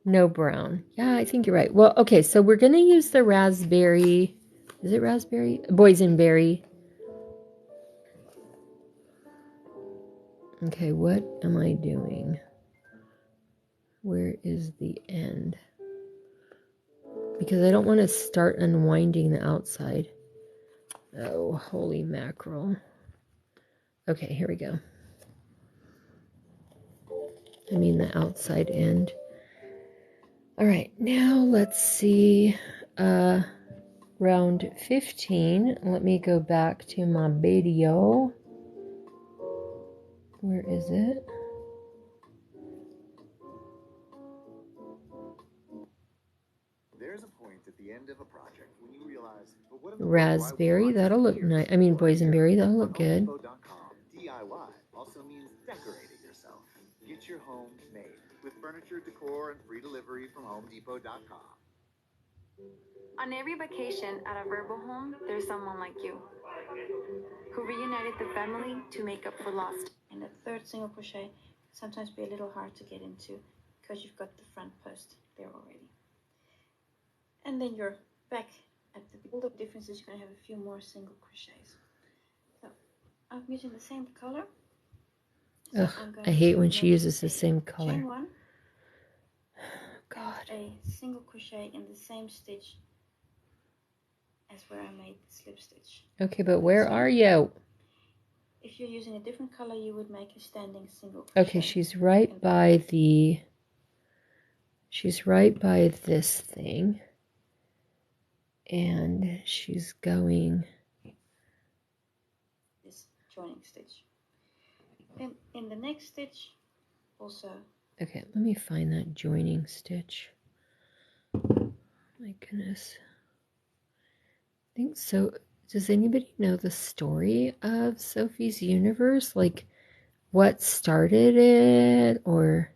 No brown. Yeah, I think you're right. Well, okay, so we're going to use the raspberry. Is it raspberry? Boysenberry. Okay, what am I doing? Where is the end? Because I don't want to start unwinding the outside. Oh, holy mackerel. Okay, here we go. I mean the outside end. All right, now let's see. Round 15. Let me go back to my video. Where is it? There's a point at the end of a project when you realize, but what Raspberry, that'll look nice. I mean, boysenberry, that'll look good. DIY also means decorating yourself. Get your home made with furniture, decor, and free delivery from HomeDepot.com. On every vacation at a verbal home, there's someone like you who reunited the family to make up for lost. And the third single crochet can sometimes be a little hard to get into because you've got the front post there already. And then you're back at all the differences. You're going to have a few more single crochets. So I'm using the same color. So Ugh, I hate when she uses the same color. Chain one. God. A single crochet in the same stitch as where I made the slip stitch. Okay, but where are you? If you're using a different color, you would make a standing single crochet. Okay, she's right by this thing. And she's going this joining stitch. And in the next stitch, also. Okay, let me find that joining stitch. My goodness. I think so. Does anybody know the story of Sophie's Universe? Like, what started it, or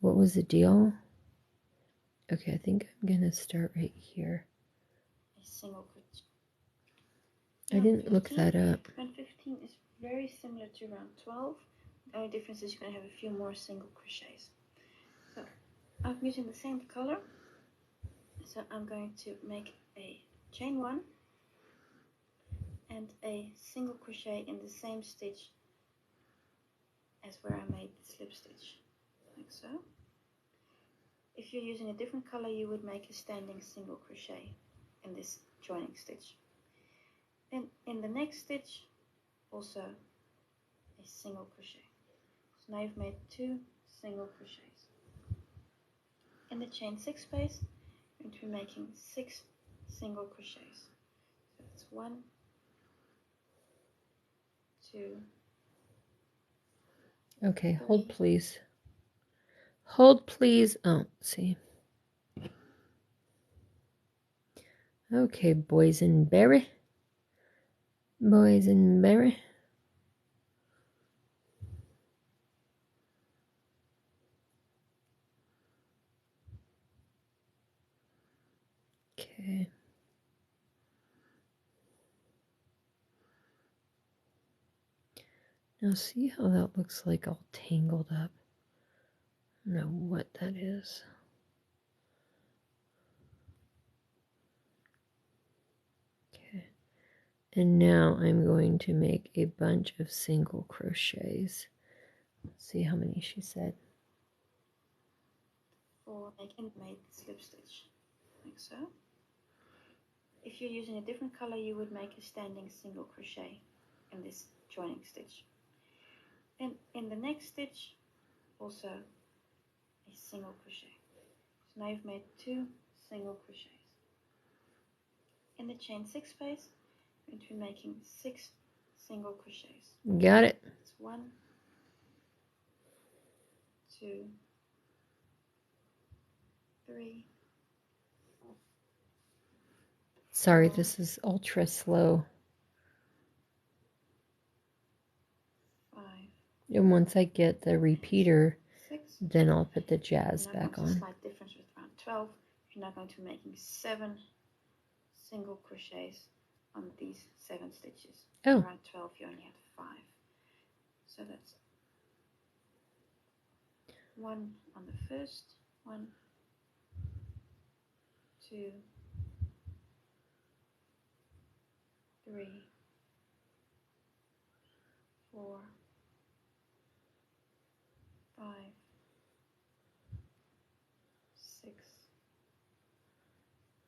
what was the deal? Okay, I think I'm gonna start right here. A single crochet. I didn't look that up. Round 15 is very similar to round 12. The only difference is you're going to have a few more single crochets. So I'm using the same color. So I'm going to make a chain one and a single crochet in the same stitch as where I made the slip stitch, like so. If you're using a different color, you would make a standing single crochet in this joining stitch. Then in the next stitch, also a single crochet. So now you've made 2 single crochets. In the chain 6 space, you're going to be making 6 single crochets. So that's 1, 2. Okay, hold please. Hold please. Oh, see. Okay, boysenberry. Boysenberry. Okay. Now see how that looks like all tangled up? I don't know what that is. Okay. And now I'm going to make a bunch of single crochets. Let's see how many she said. 4 making made slip stitch, like so. If you're using a different color, you would make a standing single crochet in this joining stitch. Then in the next stitch, also a single crochet. So now you've made 2 single crochets. In the chain 6 space, you're going to be making 6 single crochets. Got it. It's 1, 2, 3. Sorry, this is ultra slow. 5. And once I get the repeater, 6. then I'll put the jazz Now back comes a on. slight difference with round 12. You're now going to be making 7 single crochets on these 7 stitches. Oh. Around 12 you only had 5. So that's 1 on the first, 1, 2, 3, 4, 5, 6,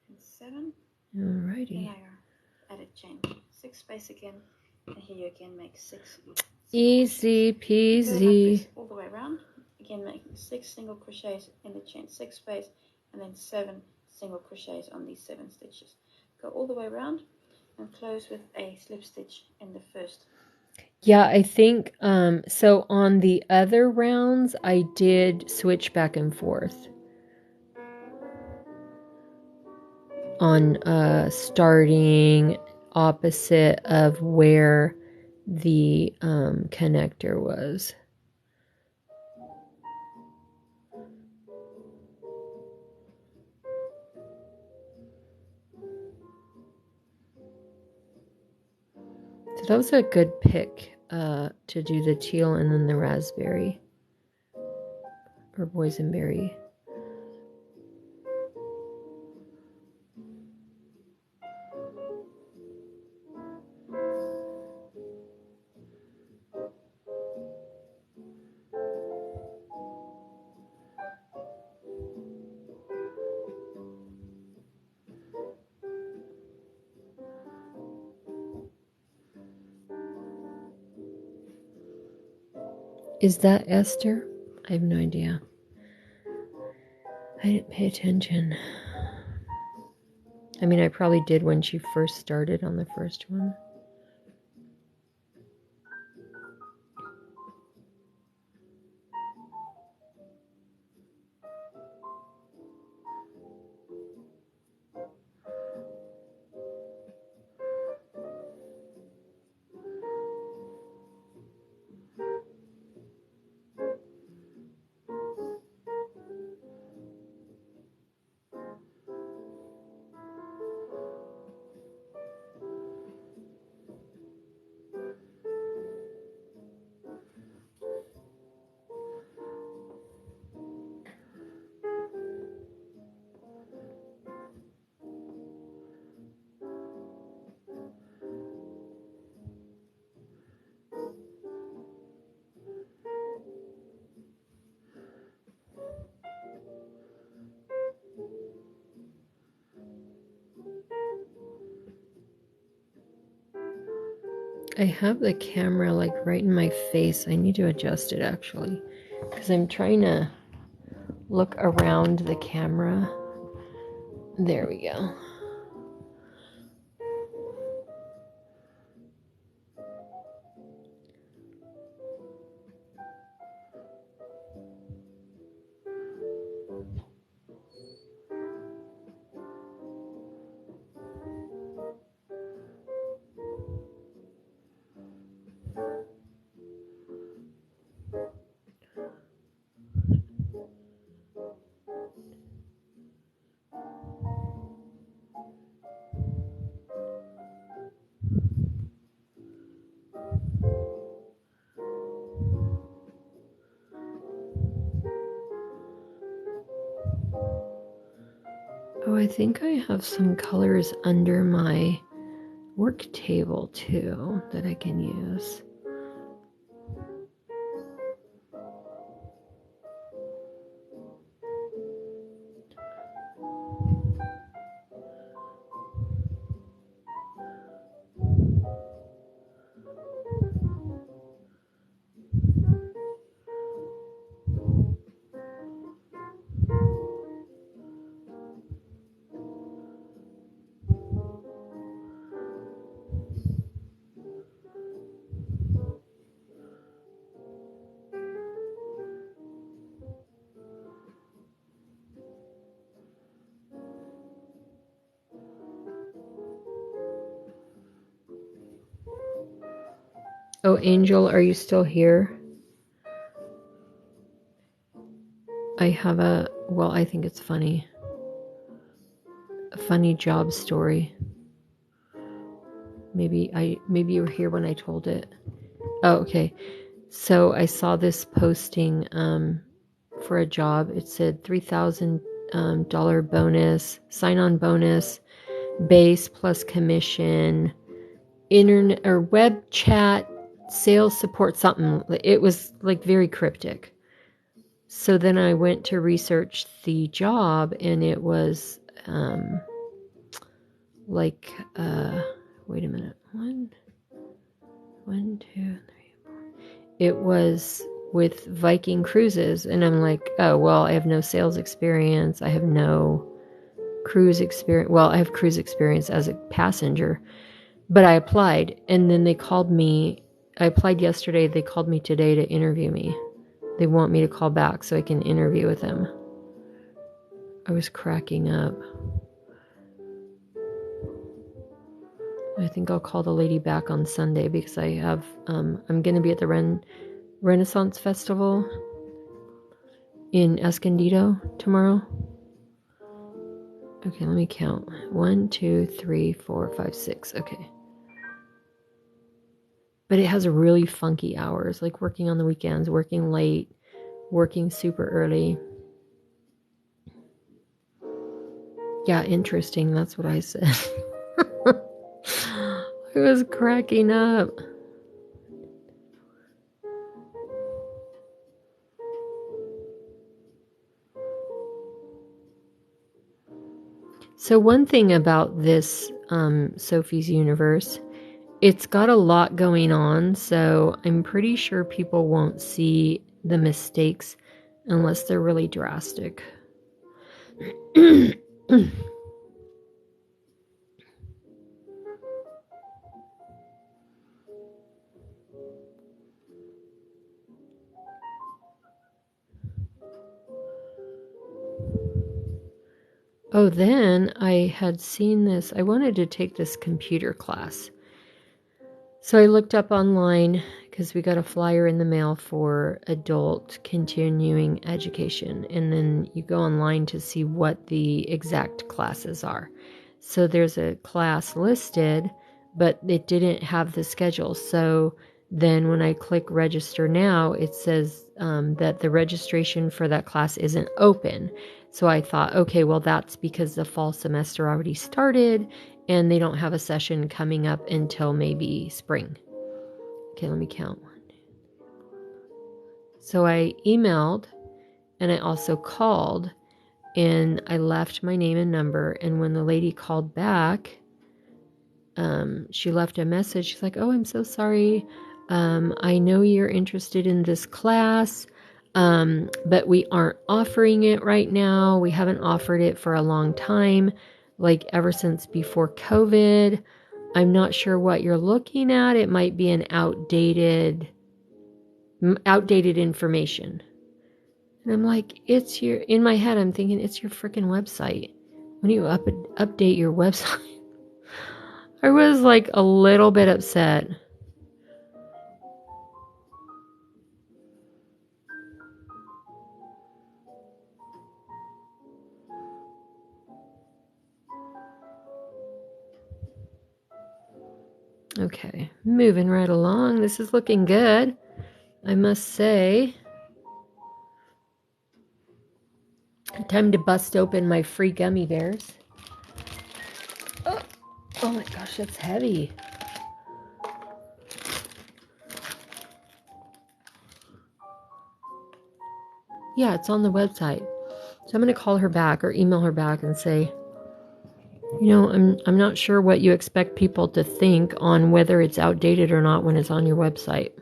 and 7. Alrighty. And now you're added chain 6 space again, and here you again make 6 Easy crochets. Go like peasy. this all the way around, again making 6 single crochets in the chain 6 space, and then 7 single crochets on these 7 stitches. Go all the way around and close with a slip stitch in the first. Yeah, I think so on the other rounds I did switch back and forth on starting opposite of where the connector was. So that was a good pick to do the teal and then the raspberry or boysenberry. Is that Esther? I have no idea. I didn't pay attention. I mean, I probably did when she first started on the first one. I have the camera like right in my face. I need to adjust it actually, because I'm trying to look around the camera. There we go. Oh, I think I have some colors under my work table too that I can use. Oh, Angel, are you still here? I have I think it's funny. A funny job story. Maybe you were here when I told it. Oh, okay. So I saw this posting for a job. It said $3,000 bonus, sign-on bonus, base plus commission, internet or web chat, sales support, something. It was like very cryptic. So then I went to research the job, and it was wait a minute. One, two, three, four. It was with Viking Cruises, and I'm like, oh, well, I have no sales experience. I have no cruise experience. Well, I have cruise experience as a passenger, but I applied, and then they called me. I applied yesterday. They called me today to interview me. They want me to call back so I can interview with them. I was cracking up. I think I'll call the lady back on Sunday because I have, I'm going to be at the Renaissance Festival in Escondido tomorrow. Okay, let me count. 1, 2, 3, 4, 5, 6. Okay. But it has really funky hours, like working on the weekends, working late, working super early. Yeah, interesting. That's what I said. I was cracking up. So one thing about this Sophie's Universe, it's got a lot going on, so I'm pretty sure people won't see the mistakes unless they're really drastic. Oh, then I had seen this. I wanted to take this computer class. So I looked up online because we got a flyer in the mail for adult continuing education. And then you go online to see what the exact classes are. So there's a class listed, but it didn't have the schedule. So then when I click register now, it says that the registration for that class isn't open. So I thought, okay, well, that's because the fall semester already started and they don't have a session coming up until maybe spring. Okay, let me count. So I emailed and I also called and I left my name and number. And when the lady called back, she left a message. She's like, oh, I'm so sorry. I know you're interested in this class, but we aren't offering it right now. We haven't offered it for a long time, like ever since before COVID. I'm not sure what you're looking at. It might be an outdated information. And I'm like, in my head, I'm thinking, it's your freaking website. When you update your website? I was like a little bit upset. Okay, moving right along. This is looking good, I must say. Time to bust open my free gummy bears. Oh my gosh, that's heavy. Yeah, it's on the website. So I'm going to call her back or email her back and say, you know, I'm not sure what you expect people to think on whether it's outdated or not when it's on your website.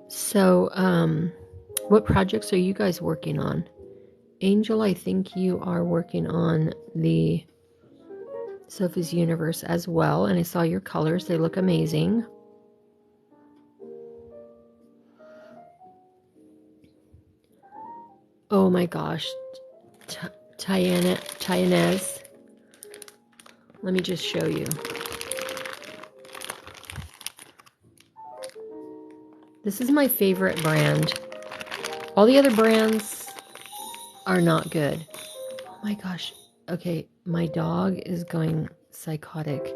So, what projects are you guys working on? Angel, I think you are working on the Sophie's Universe as well, and I saw your colors. They look amazing. Oh my gosh. Tyanez. Let me just show you. This is my favorite brand. All the other brands are not good. Oh my gosh. Okay, my dog is going psychotic.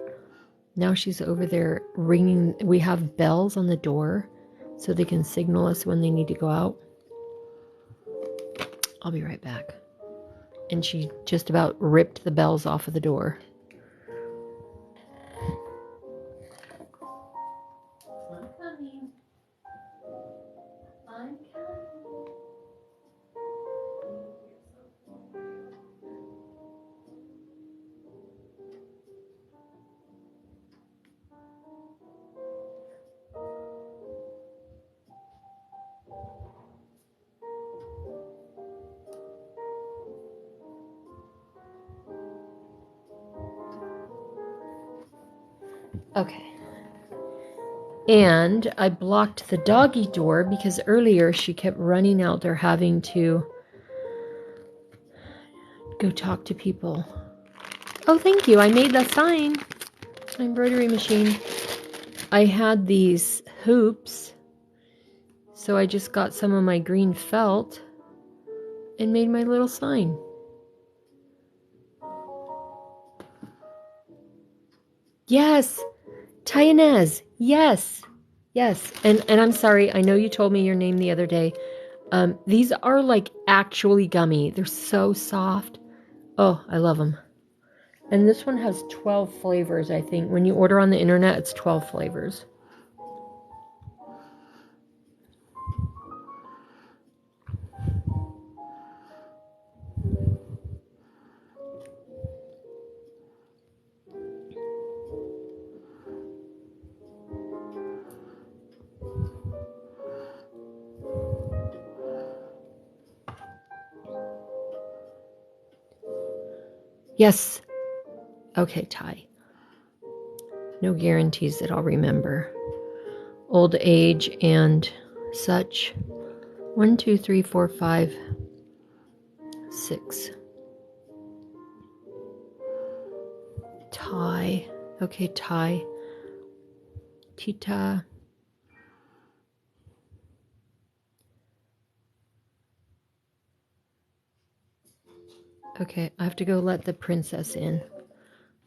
Now she's over there ringing. We have bells on the door so they can signal us when they need to go out. I'll be right back. And she just about ripped the bells off of the door. I'm coming. I'm coming. Okay. And I blocked the doggy door because earlier she kept running out there having to go talk to people. Oh, thank you. I made that sign. My embroidery machine. I had these hoops, so I just got some of my green felt and made my little sign. Yes, Tyanez. Yes. Yes. And I'm sorry, I know you told me your name the other day. These are like actually gummy. They're so soft. Oh, I love them. And this one has 12 flavors, I think. When you order on the internet, it's 12 flavors. Yes. Okay, Ty. No guarantees that I'll remember. Old age and such. 1, 2, 3, 4, 5, 6. Ty. Okay, Ty. Tita. Okay, I have to go let the princess in.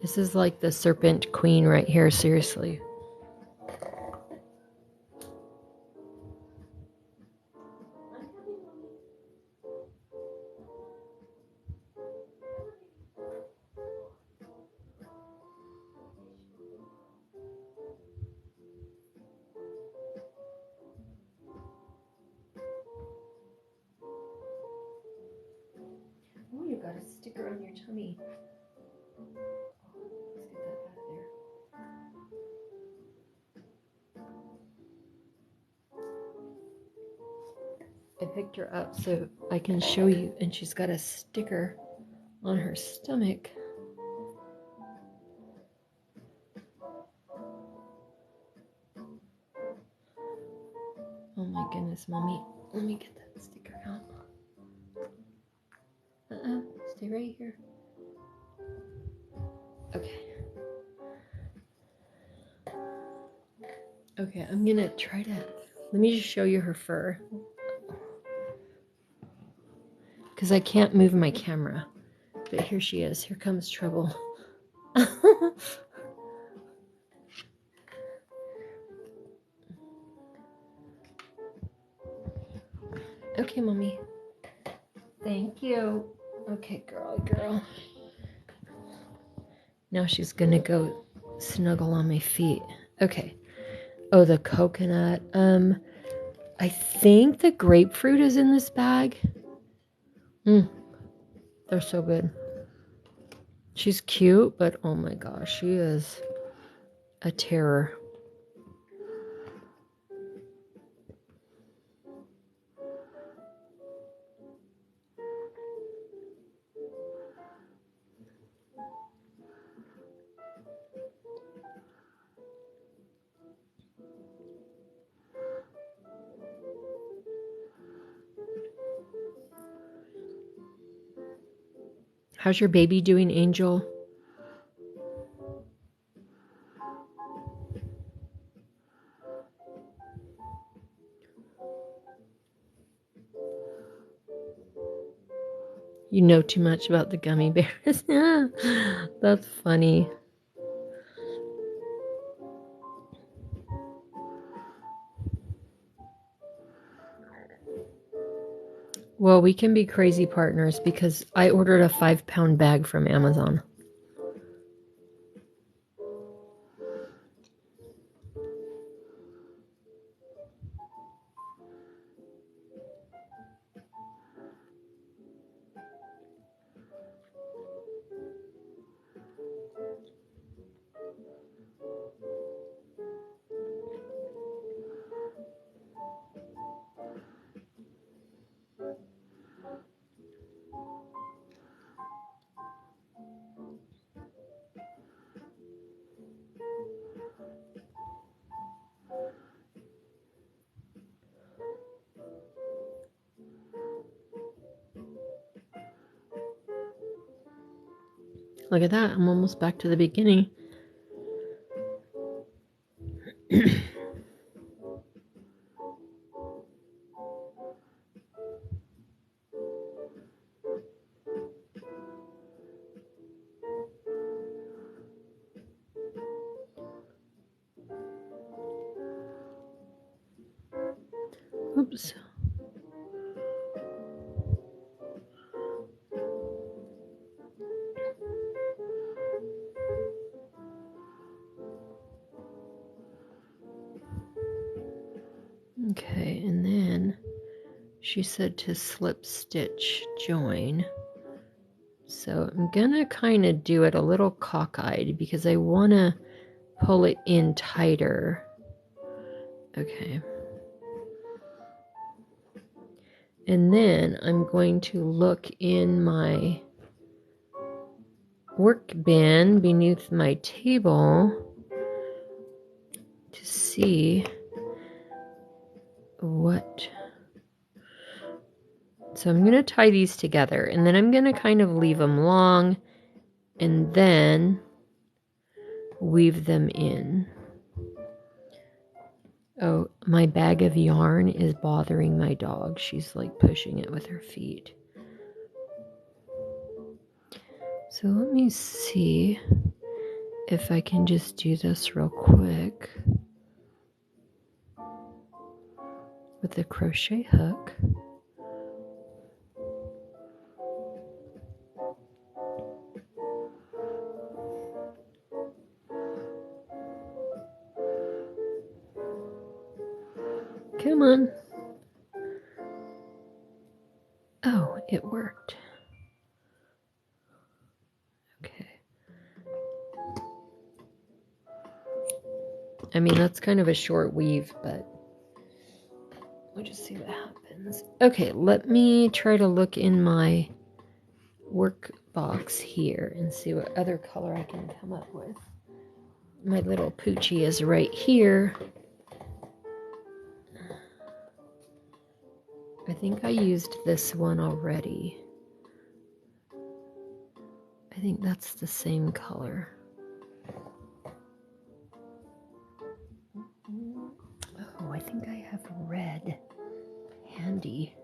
This is like the serpent queen right here, seriously. Oh, you got a sticker on your tummy. Let's get that out of there. I picked her up so I can show you, and she's got a sticker on her stomach. Oh my goodness, Mommy. Let me get that sticker out. Stay right here. Okay. Okay, I'm gonna try to... Let me just show you her fur. Because I can't move my camera. But here she is. Here comes trouble. Okay, Mommy. Thank you. Okay, girl. Now she's gonna go snuggle on my feet. Okay. Oh, the coconut. I think the grapefruit is in this bag. They're so good. She's cute, but oh my gosh, she is a terror. How's your baby doing, Angel? You know too much about the gummy bears. That's funny. Well, we can be crazy partners because I ordered a 5-pound bag from Amazon. Look at that. I'm almost back to the beginning. Oops. Okay, and then she said to slip stitch join. So I'm gonna kind of do it a little cockeyed because I want to pull it in tighter. Okay. And then I'm going to look in my work bin beneath my table to see what... So I'm going to tie these together, and then I'm going to kind of leave them long and then weave them in. Oh, my bag of yarn is bothering my dog. She's like pushing it with her feet. So let me see if I can just do this real quick with the crochet hook. Come on. Oh, it worked. Okay. I mean, that's kind of a short weave, but we'll just see what happens. Okay, let me try to look in my work box here and see what other color I can come up with. My little poochie is right here. I think I used this one already. I think that's the same color. Oh, I think I have red handy.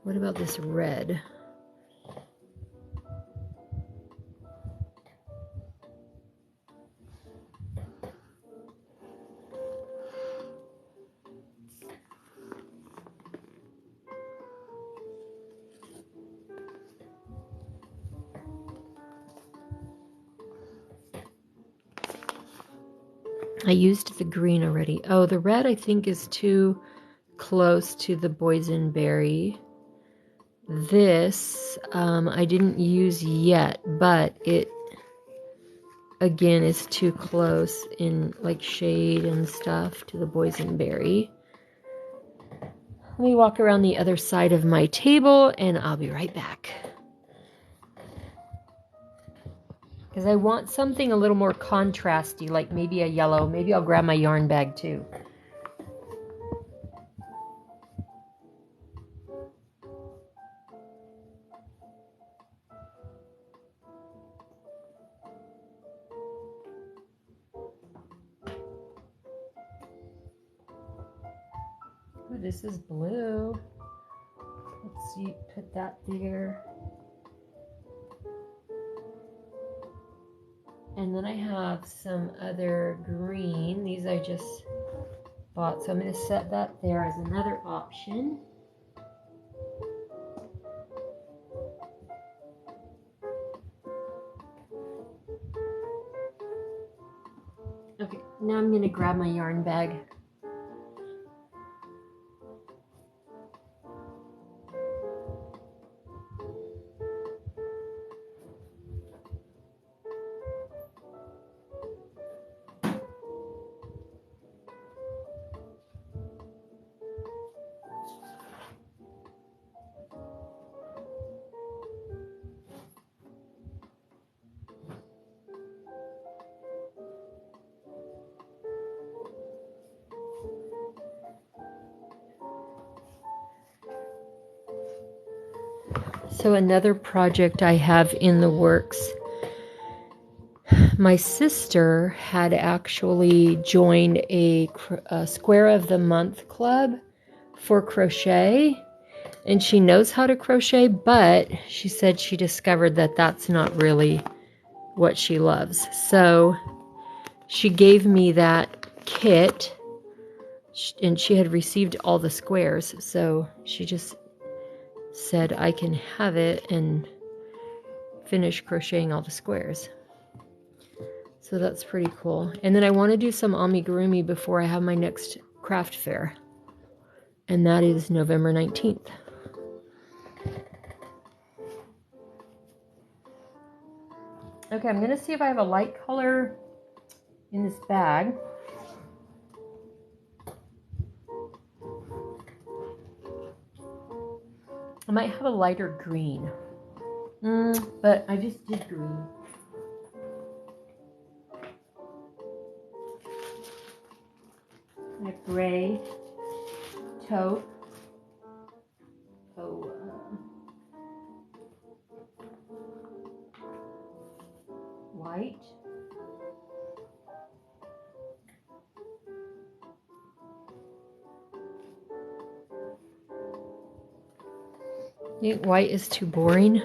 What about this red? I used the green already. Oh, the red I think is too close to the boysenberry. This I didn't use yet, but it again is too close in like shade and stuff to the boysenberry. Let me walk around the other side of my table and I'll be right back. Because I want something a little more contrasty, like maybe a yellow. Maybe I'll grab my yarn bag too. Ooh, this is blue. Let's see, put that there. And then I have some other green. These I just bought, so I'm going to set that there as another option. Okay, now I'm going to grab my yarn bag. So another project I have in the works, my sister had actually joined a Square of the Month club for crochet, and she knows how to crochet, but she said she discovered that that's not really what she loves. So she gave me that kit, and she had received all the squares, so she just said I can have it and finish crocheting all the squares. So that's pretty cool. And then I want to do some amigurumi before I have my next craft fair, and that is November 19th. Okay, I'm going to see if I have a light color in this bag. I might have a lighter green, but I just did green. Like gray, taupe, white, I think white is too boring.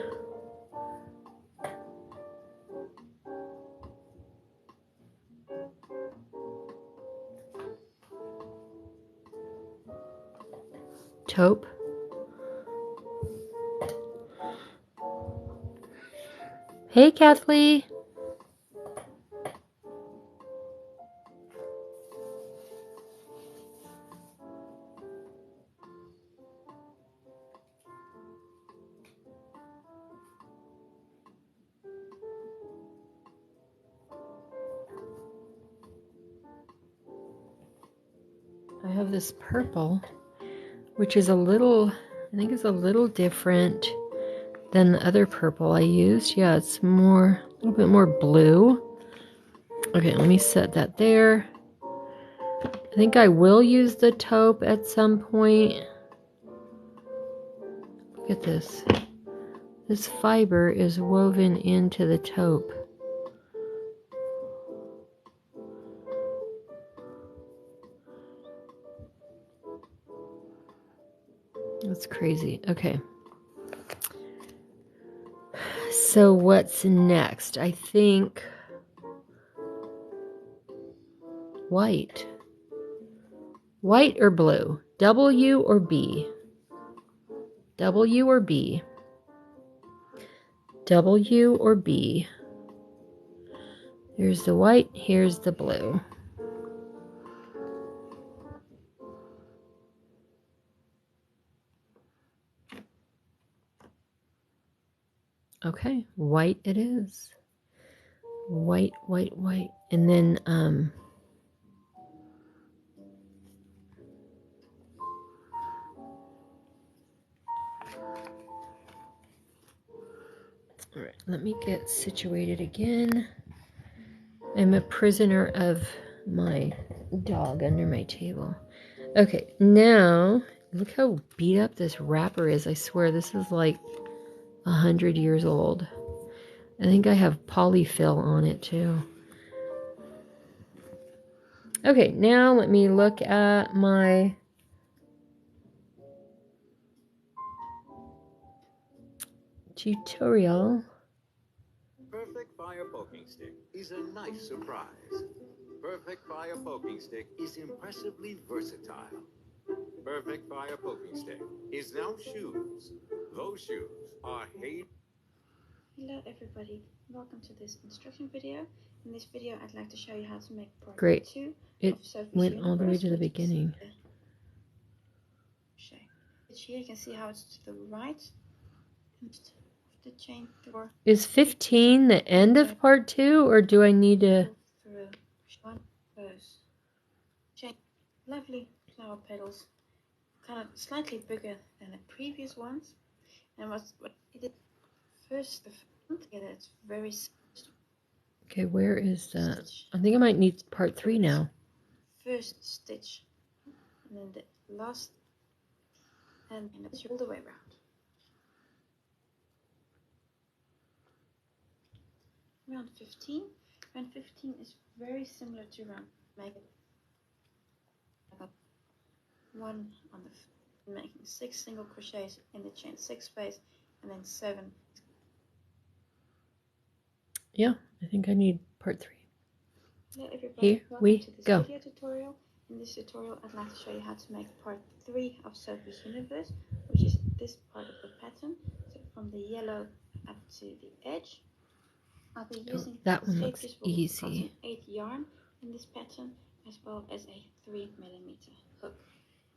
taupe. Hey, Kathleen. I have this purple, which is I think it's a little different than the other purple I used. Yeah, it's a little bit more blue. Okay, let me set that there. I think I will use the taupe at some point. Look at this. This fiber is woven into the taupe. That's crazy. Okay. So what's next? I think white. White or blue? W or B? W or B? W or B? Here's the white, here's the blue. Okay, white it is. White, white, white. And then all right, let me get situated again. I'm a prisoner of my dog under my table. Okay, now look how beat up this wrapper is. I swear this is like 100 years old. I think I have polyfill on it too. Okay, now let me look at my tutorial. Perfect fire poking stick is a nice surprise. Perfect fire poking stick is impressively versatile. Perfect fire poking stick is now shoes. Those shoes are Hello everybody, welcome to this instruction video. In this video I'd like to show you how to make part Great. 2 It of Sophie's went all the way universe, to the which is beginning. Here you can see how it's to the right of the chain door. Is 15 the end of part 2, or do I need to... Through one goes chain, lovely flower petals, kind of slightly bigger than the previous ones. And what it did first, the front together, it's very Okay, where is that? I think I might need part 3 now. first stitch, and then the last, and it's all the way around. Round 15. Round 15 is very similar to round make one on the making 6 single crochets in the chain 6 space, and then 7. Yeah, I think I need part 3. Hello everybody, Here welcome we to this go. video tutorial. In this tutorial I'd like to show you how to make part 3 of Sophie's universe, which is this part of the pattern. So from the yellow up to the edge. I'll be using that one 8 looks pieces of easy. cotton, 8 yarn in this pattern, as well as a 3mm hook.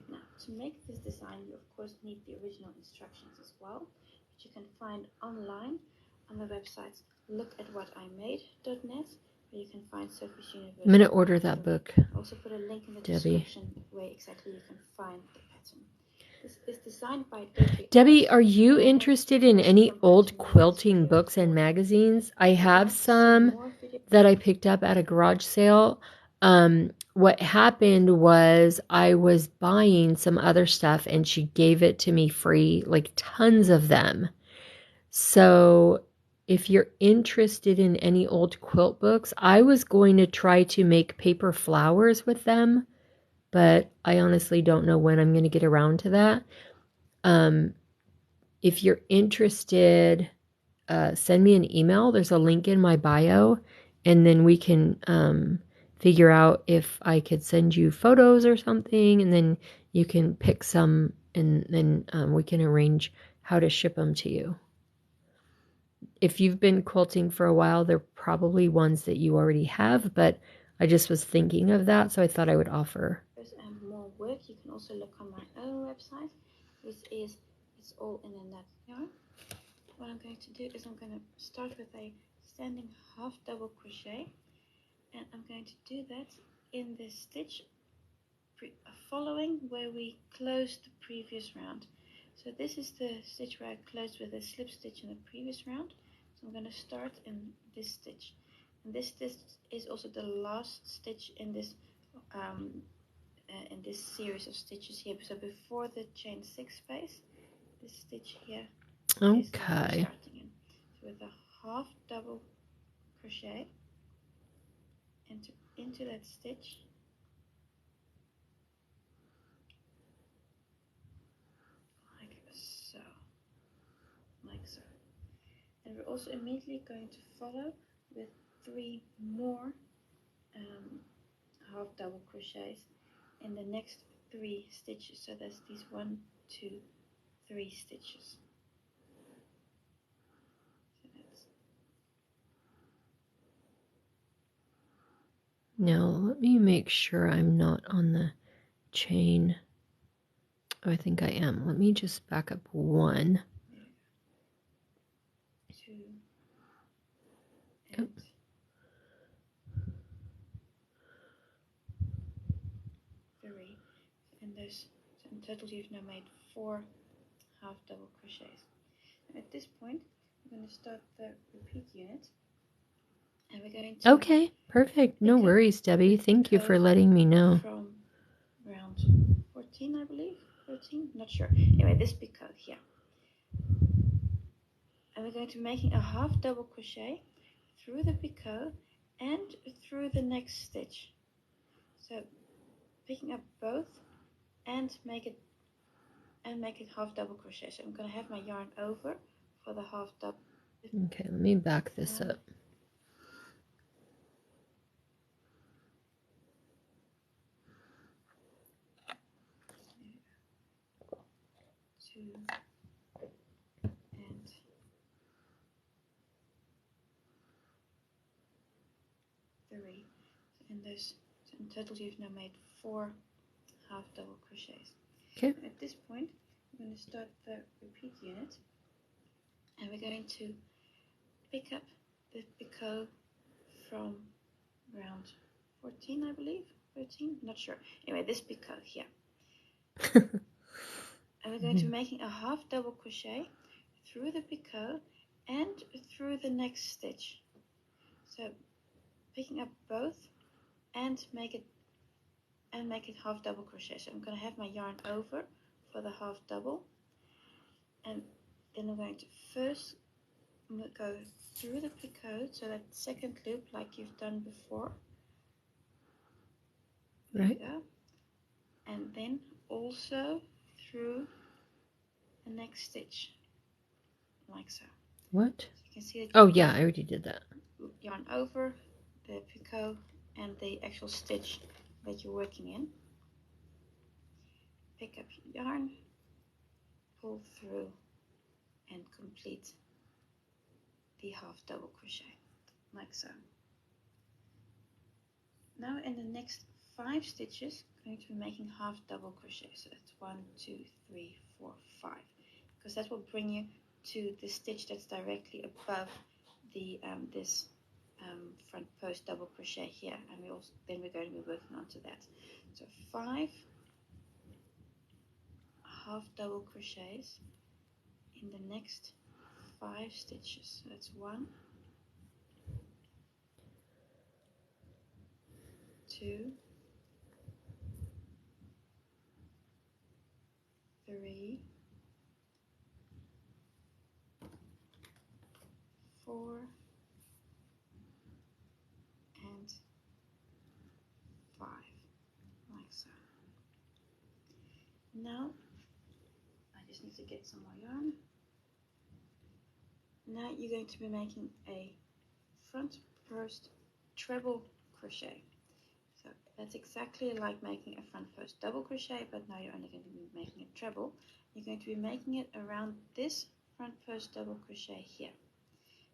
Now, to make this design, you of course need the original instructions as well, which you can find online on the websites lookatwhatimade.net, where you can find Sophie's Universe. I'm going to order that book. I'll also put a link in the Debbie. description where exactly you can find the pattern. This is designed by Debbie, are you interested in any old quilting books and magazines? I have some that I picked up at a garage sale. What happened was I was buying some other stuff and she gave it to me free, like tons of them. So if you're interested in any old quilt books, I was going to try to make paper flowers with them, but I honestly don't know when I'm going to get around to that. If you're interested, send me an email. There's a link in my bio, and then we can figure out if I could send you photos or something, and then you can pick some and then we can arrange how to ship them to you. If you've been quilting for a while, they're probably ones that you already have, but I just was thinking of that, so I thought I would offer. And more work, you can also look on my own website, which is it's all in a net yarn. What I'm going to do is I'm going to start with a standing half double crochet, and I'm going to do that in this stitch following where we closed the previous round. So this is the stitch where I closed with a slip stitch in the previous round. So I'm going to start in this stitch, and this stitch is also the last stitch in this series of stitches here. So before the chain 6 space, this stitch here is what I'm starting in. So with a half double crochet, enter into that stitch, like so. And we're also immediately going to follow with 3 more half double crochets in the next 3 stitches. So that's these 1, 2, 3 stitches. So that's... Now let me make sure I'm not on the chain. Oh, I think I am. Let me just back up 1. 2 and 3, and there's, so in total you've now made 4 half double crochets. And at this point I'm going to start the repeat unit, and we're going to... Okay, perfect. No worries, Debbie. Thank you for letting me know. From round 14, I believe. 13, not sure. Anyway, this picot here. And we're going to be making a half double crochet through the picot and through the next stitch. So picking up both and make it half double crochet. So I'm going to have my yarn over for the half double. Okay, let me back this up. And 3, and there's, so in total you've now made 4 half double crochets. Okay. At this point I'm going to start the repeat unit, and we're going to pick up the picot from round 14, I believe. 13, not sure. Anyway, this picot here. And we're going to be making a half double crochet through the picot and through the next stitch. So picking up both and make it half double crochet. So I'm going to have my yarn over for the half double, and then I'm going to first go through the picot, so that second loop like you've done before. Right. There you go. And then also through the next stitch, like so. What? So you can see that. Oh yeah, I already did that. Yarn over the picot and the actual stitch that you're working in. Pick up your yarn, pull through, and complete the half double crochet, like so. Now in the next 5 stitches, I'm going to be making half double crochet. So that's 1, 2, 3, 4, 5, because that will bring you to the stitch that's directly above the this front post double crochet here, and then we're going to be working onto that. So 5 half double crochets in the next 5 stitches. So that's 1, 2, 3, 4, and 5, like so. Now I just need to get some more yarn. Now you're going to be making a front post treble crochet. So That's exactly like making a front post double crochet, but now you're only going to be making a treble. You're going to be making it around this front post double crochet here.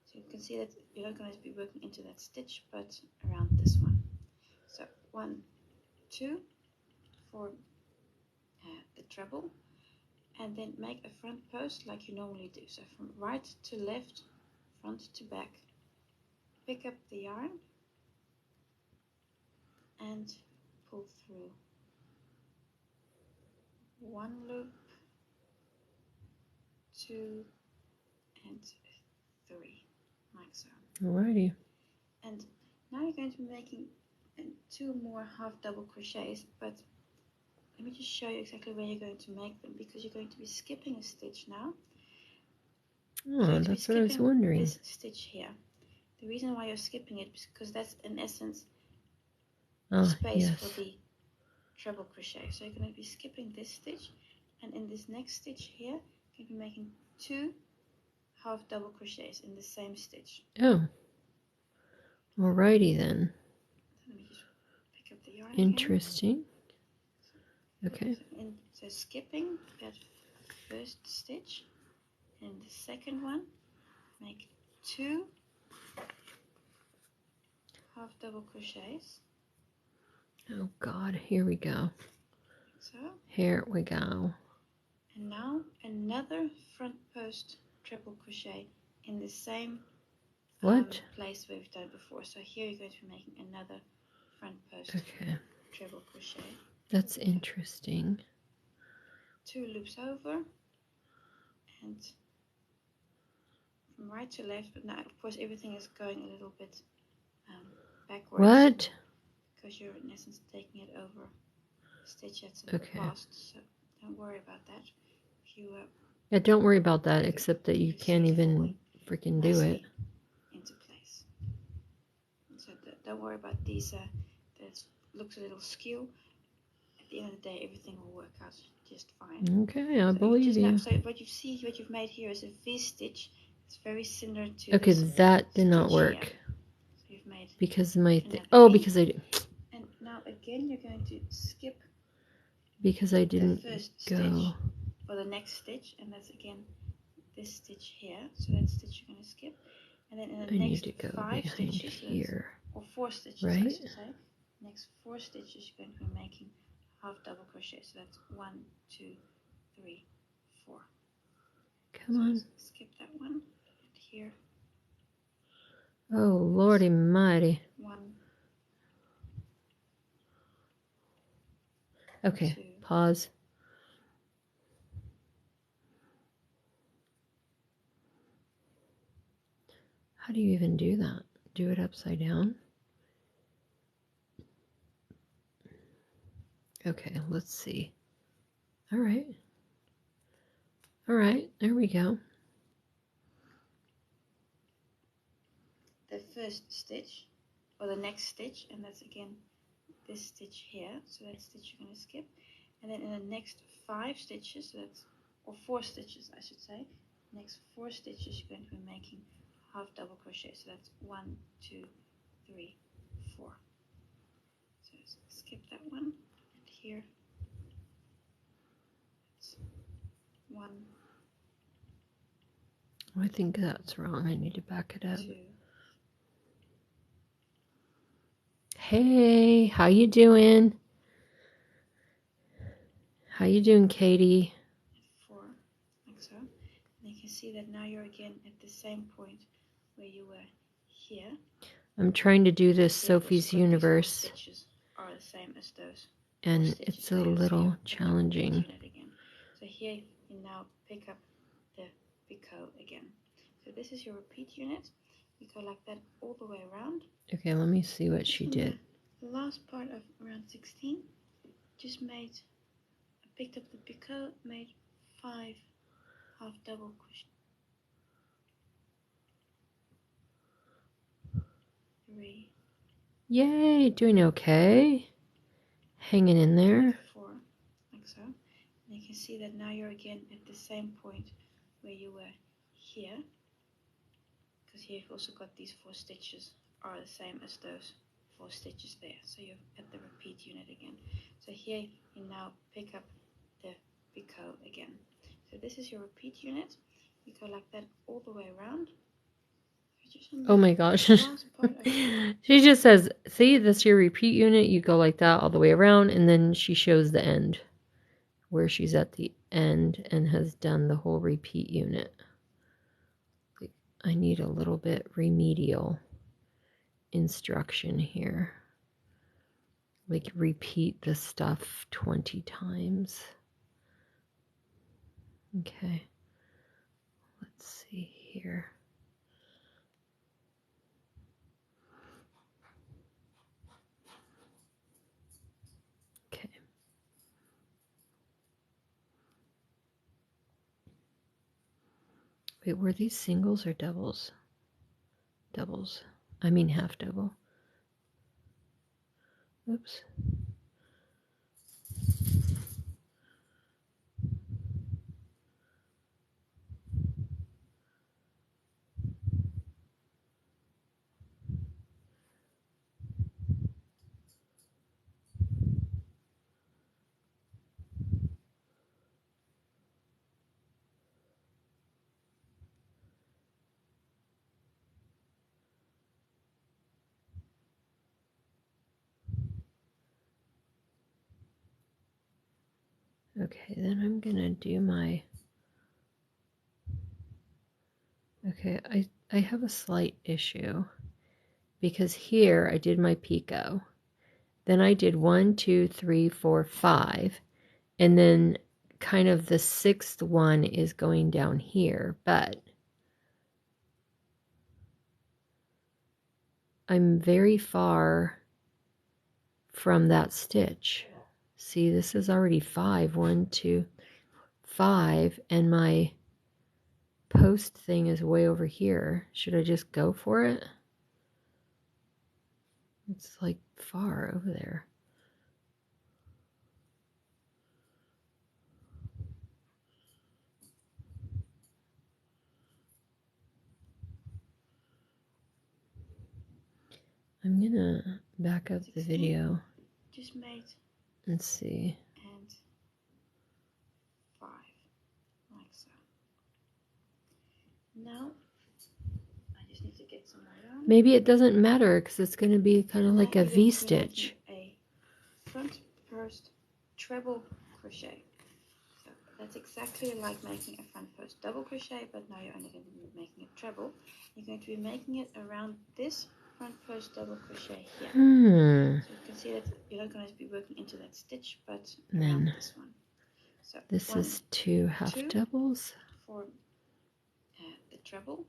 So you can see that you're not going to be working into that stitch, but around this one. So 1, 2 for the treble, and then make a front post like you normally do. So from right to left, front to back, pick up the yarn and pull through 1 loop, 2 and 3, like so. Alrighty. And now you're going to be making 2 more half double crochets, but let me just show you exactly where you're going to make them, because you're going to be skipping a stitch now. Oh, that's what I was wondering. This stitch here. The reason why you're skipping it is because that's in essence the space for the treble crochet. So you're going to be skipping this stitch, and in this next stitch here you're going to be making 2 half double crochets in the same stitch. Oh, alrighty then. Let me just pick up the yarn Interesting. Okay. So skipping that first stitch, and the second one make 2 half double crochets. Oh God, here we go. So here we go. And now another front post triple crochet in the same place we've done before. So here you're going to be making another front post triple crochet. That's interesting. 2 loops over and from right to left, but now of course everything is going a little bit backwards. What? Because you're in essence taking it over a stitch that's in the past, so don't worry about that. If you yeah, don't worry about that, except that you can't even freaking do it. Into place. So don't worry about these. That looks a little skew. At the end of the day, everything will work out just fine. Okay, I believe you. So what you've made here is a V stitch. It's very similar to. Okay, that did not work. So you've made because my because I. And now again, you're going to skip. Because I didn't the first go. Stitch for the next stitch, and that's again this stitch here. So that stitch you're going to skip, and then in the next 5 stitches here, or 4 stitches, right? I should say. Next 4 stitches you're going to be making half double crochet. So that's 1, 2, 3, 4. Come on. Skip that one. And here. Oh Lordy mighty. 1. Okay. 2. Pause. How do you even do that? Do it upside down? Okay, let's see. All right. All right, there we go. The first stitch, or the next stitch, and that's again this stitch here. So that stitch you're going to skip. And then in the next 5 stitches, so that's, or 4 stitches I should say, next 4 stitches you're going to be making half double crochet. So that's 1, 2, 3, 4. So skip that one, and here it's 1. I think that's wrong. I need to back it up. 2. Hey, how you doing? How you doing, Katie? 4, like so. And you can see that now you're again at the same point where you were here. I'm trying to do this Sophie's Universe. Stitches are the same as those. And it's a little challenging. So here you now pick up the picot again. So this is your repeat unit. You go like that all the way around. Okay, let me see what she did. The last part of round 16, just picked up the picot, made 5 half double crochet. 3. Yay, doing okay. Hanging in there. 4, like so. And you can see that now you're again at the same point where you were here. Because here you've also got these 4 stitches are the same as those 4 stitches there. So you're at the repeat unit again. So here you now pick up the picot again. So this is your repeat unit. You go like that all the way around. Oh my gosh. Last part of She just says, see, that's your repeat unit. You go like that all the way around, and then she shows the end where she's at the end and has done the whole repeat unit. I need a little bit remedial instruction here. Like repeat the stuff 20 times. Okay. Let's see here. Okay. Wait, were these singles or doubles? Doubles. I mean half double. Oops. Okay, then I'm gonna do my, okay, I have a slight issue because here I did my picot, then I did 1, 2, 3, 4, 5, and then kind of the 6th one is going down here, but I'm very far from that stitch. See, this is already 5, 1, 2, 5, and my post thing is way over here. Should I just go for it? It's like far over there. I'm gonna back up the video just made and see. and 5 like so. Now I just need to get some more on. Maybe it doesn't matter because it's going to be kind of like a V stitch. A front post treble crochet. So that's exactly like making a front post double crochet, but now you're only going to be making a treble. You're going to be making it around this front post double crochet here. So you can see that you're not going to be working into that stitch, but around this one. So this is 2 half doubles for the treble,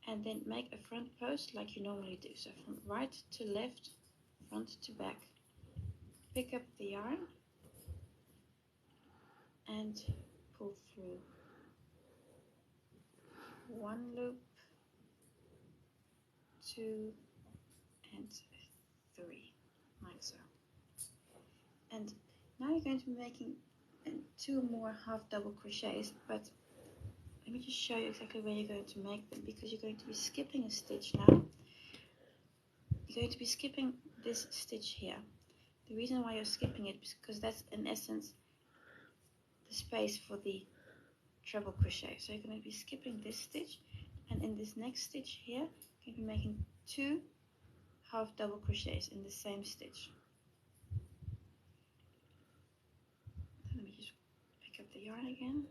and then make a front post like you normally do. So from right to left, front to back. Pick up the yarn and pull through 1 loop, 2, and 3, like so. And now you're going to be making 2 more half double crochets, but let me just show you exactly where you're going to make them, because you're going to be skipping a stitch now. You're going to be skipping this stitch here. The reason why you're skipping it is because that's in essence the space for the treble crochet. So you're going to be skipping this stitch, and in this next stitch here you're going to be making 2 half double crochets in the same stitch. Let me just pick up the yarn again.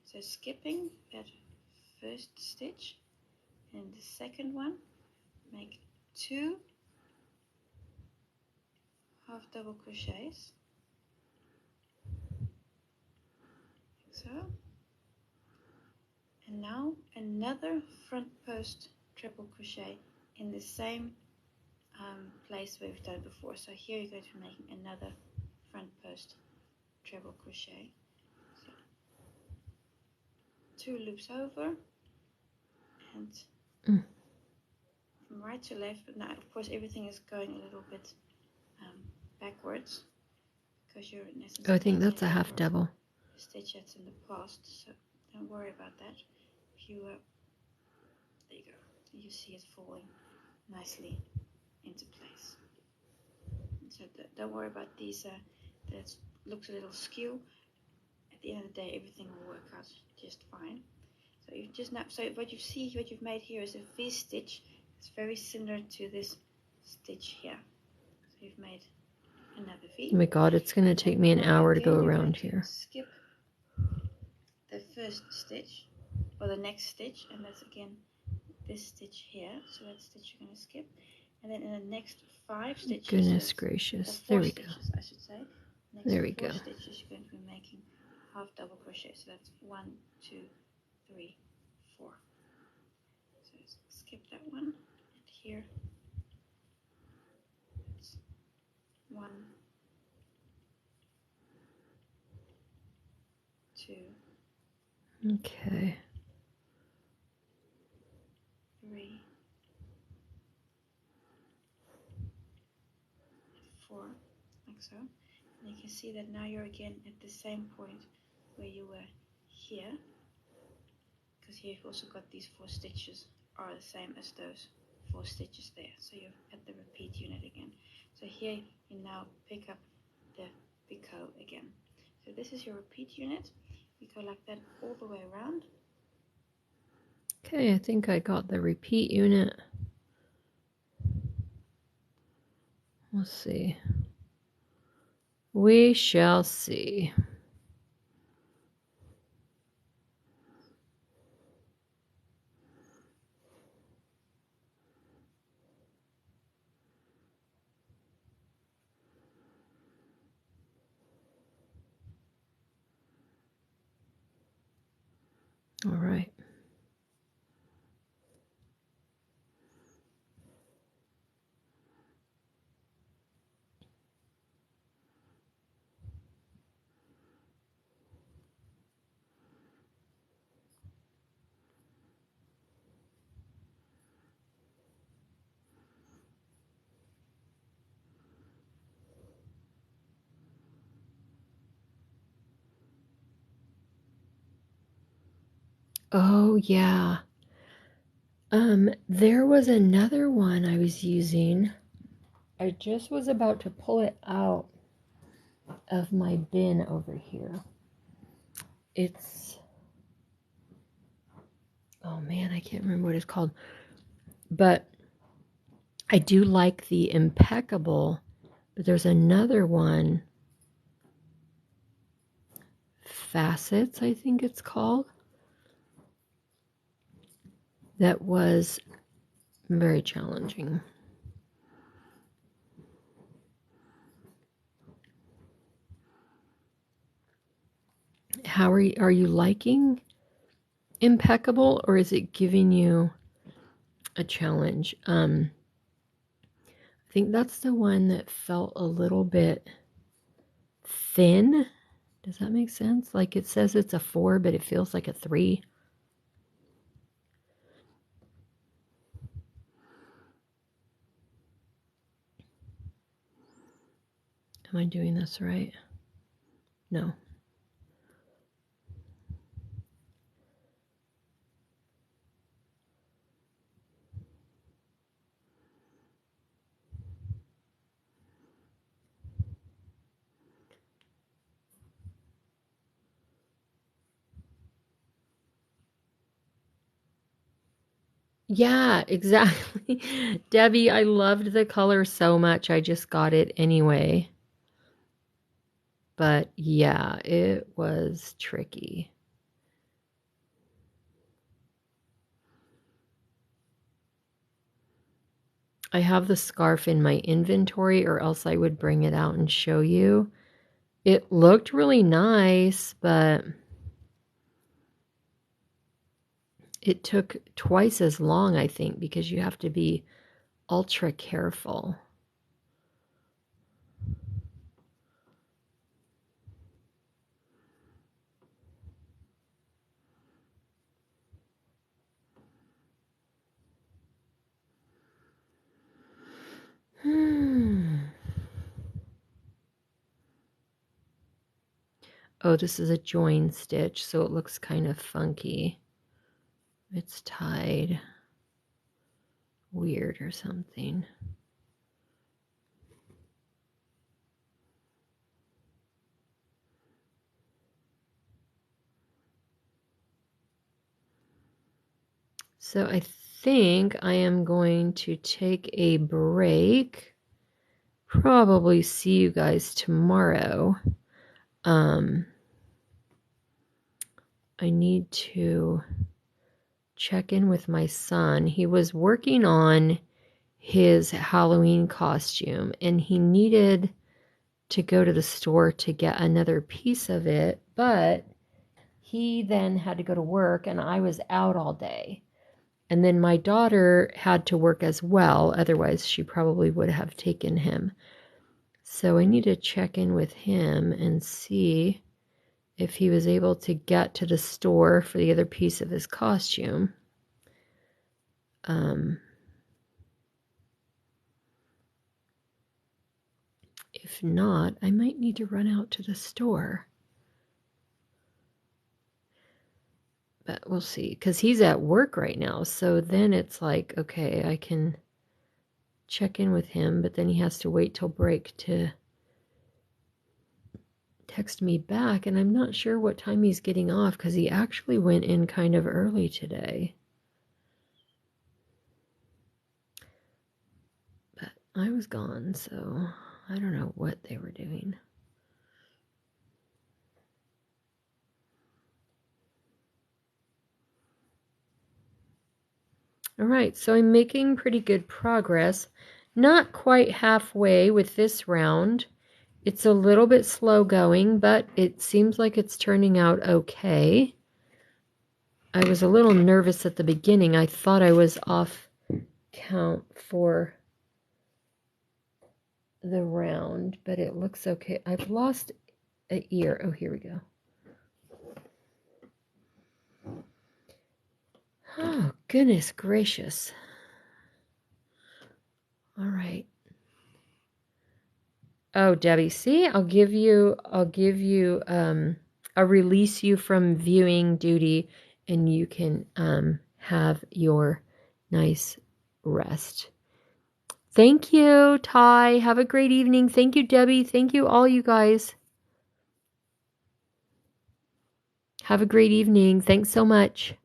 So skipping that first stitch, and the second one make 2 half double crochets, like so, and now another front post triple crochet in the same place where we've done before. So here you're going to be making another front post treble crochet, so 2 loops over, and from right to left. But now of course everything is going a little bit backwards, because you're in essence, I think that's a half double stitch that's in the past, so don't worry about that. If you there you go, you see it falling nicely into place. So don't worry about these that looks a little skew. At the end of the day, everything will work out just fine. So you just now, so what you've made here is a V stitch. It's very similar to this stitch here. So you've made another V. Oh my god, it's going to take me an hour to go around here. Skip the first stitch, or the next stitch, and that's again this stitch here. So that stitch you're going to skip. And then in the next 5 stitches, goodness gracious, there we go. Stitches, I should say. Next there we 4 go. stitches, you're going to be making half double crochet. So that's 1, 2, 3, 4. So skip that one, and here it's 1, 2, okay, 3, 4, like so. And you can see that now you're again at the same point where you were here, because here you've also got these 4 stitches are the same as those 4 stitches there. So you're at the repeat unit again. So here you now pick up the picot again. So this is your repeat unit. You go like that all the way around. Okay, I think I got the repeat unit. We'll see. We shall see. All right. Oh, yeah. There was another one I was using. I just was about to pull it out of my bin over here. It's, oh man, I can't remember what it's called. But I do like the Impeccable, but there's another one, Facets, I think it's called, that was very challenging. How are you liking Impeccable, or is it giving you a challenge? I think that's the one that felt a little bit thin. Does that make sense? Like it says it's a 4, but it feels like a 3. Am I doing this right? No. Yeah, exactly. Debbie, I loved the color so much. I just got it anyway. But yeah, it was tricky. I have the scarf in my inventory, or else I would bring it out and show you. It looked really nice, but it took twice as long, I think, because you have to be ultra careful. Oh, this is a join stitch, so it looks kind of funky. It's tied. weird or something. So I think I am going to take a break. Probably see you guys tomorrow. I need to check in with my son. He was working on his Halloween costume and he needed to go to the store to get another piece of it, but he then had to go to work and I was out all day. And then my daughter had to work as well, otherwise she probably would have taken him. So I need to check in with him and see if he was able to get to the store for the other piece of his costume. If not, I might need to run out to the store. But we'll see, because he's at work right now. So then it's like, okay, I can check in with him, but then he has to wait till break to text me back. And I'm not sure what time he's getting off because he actually went in kind of early today. But I was gone, so I don't know what they were doing. All right, so I'm making pretty good progress. Not quite halfway with this round. It's a little bit slow going, but it seems like it's turning out okay. I was a little nervous at the beginning. I thought I was off count for the round, but it looks okay. I've lost an ear. Oh, here we go. Oh, goodness gracious. All right. Oh, Debbie, see, I'll release you from viewing duty and you can have your nice rest. Thank you, Ty. Have a great evening. Thank you, Debbie. Thank you, all you guys. Have a great evening. Thanks so much.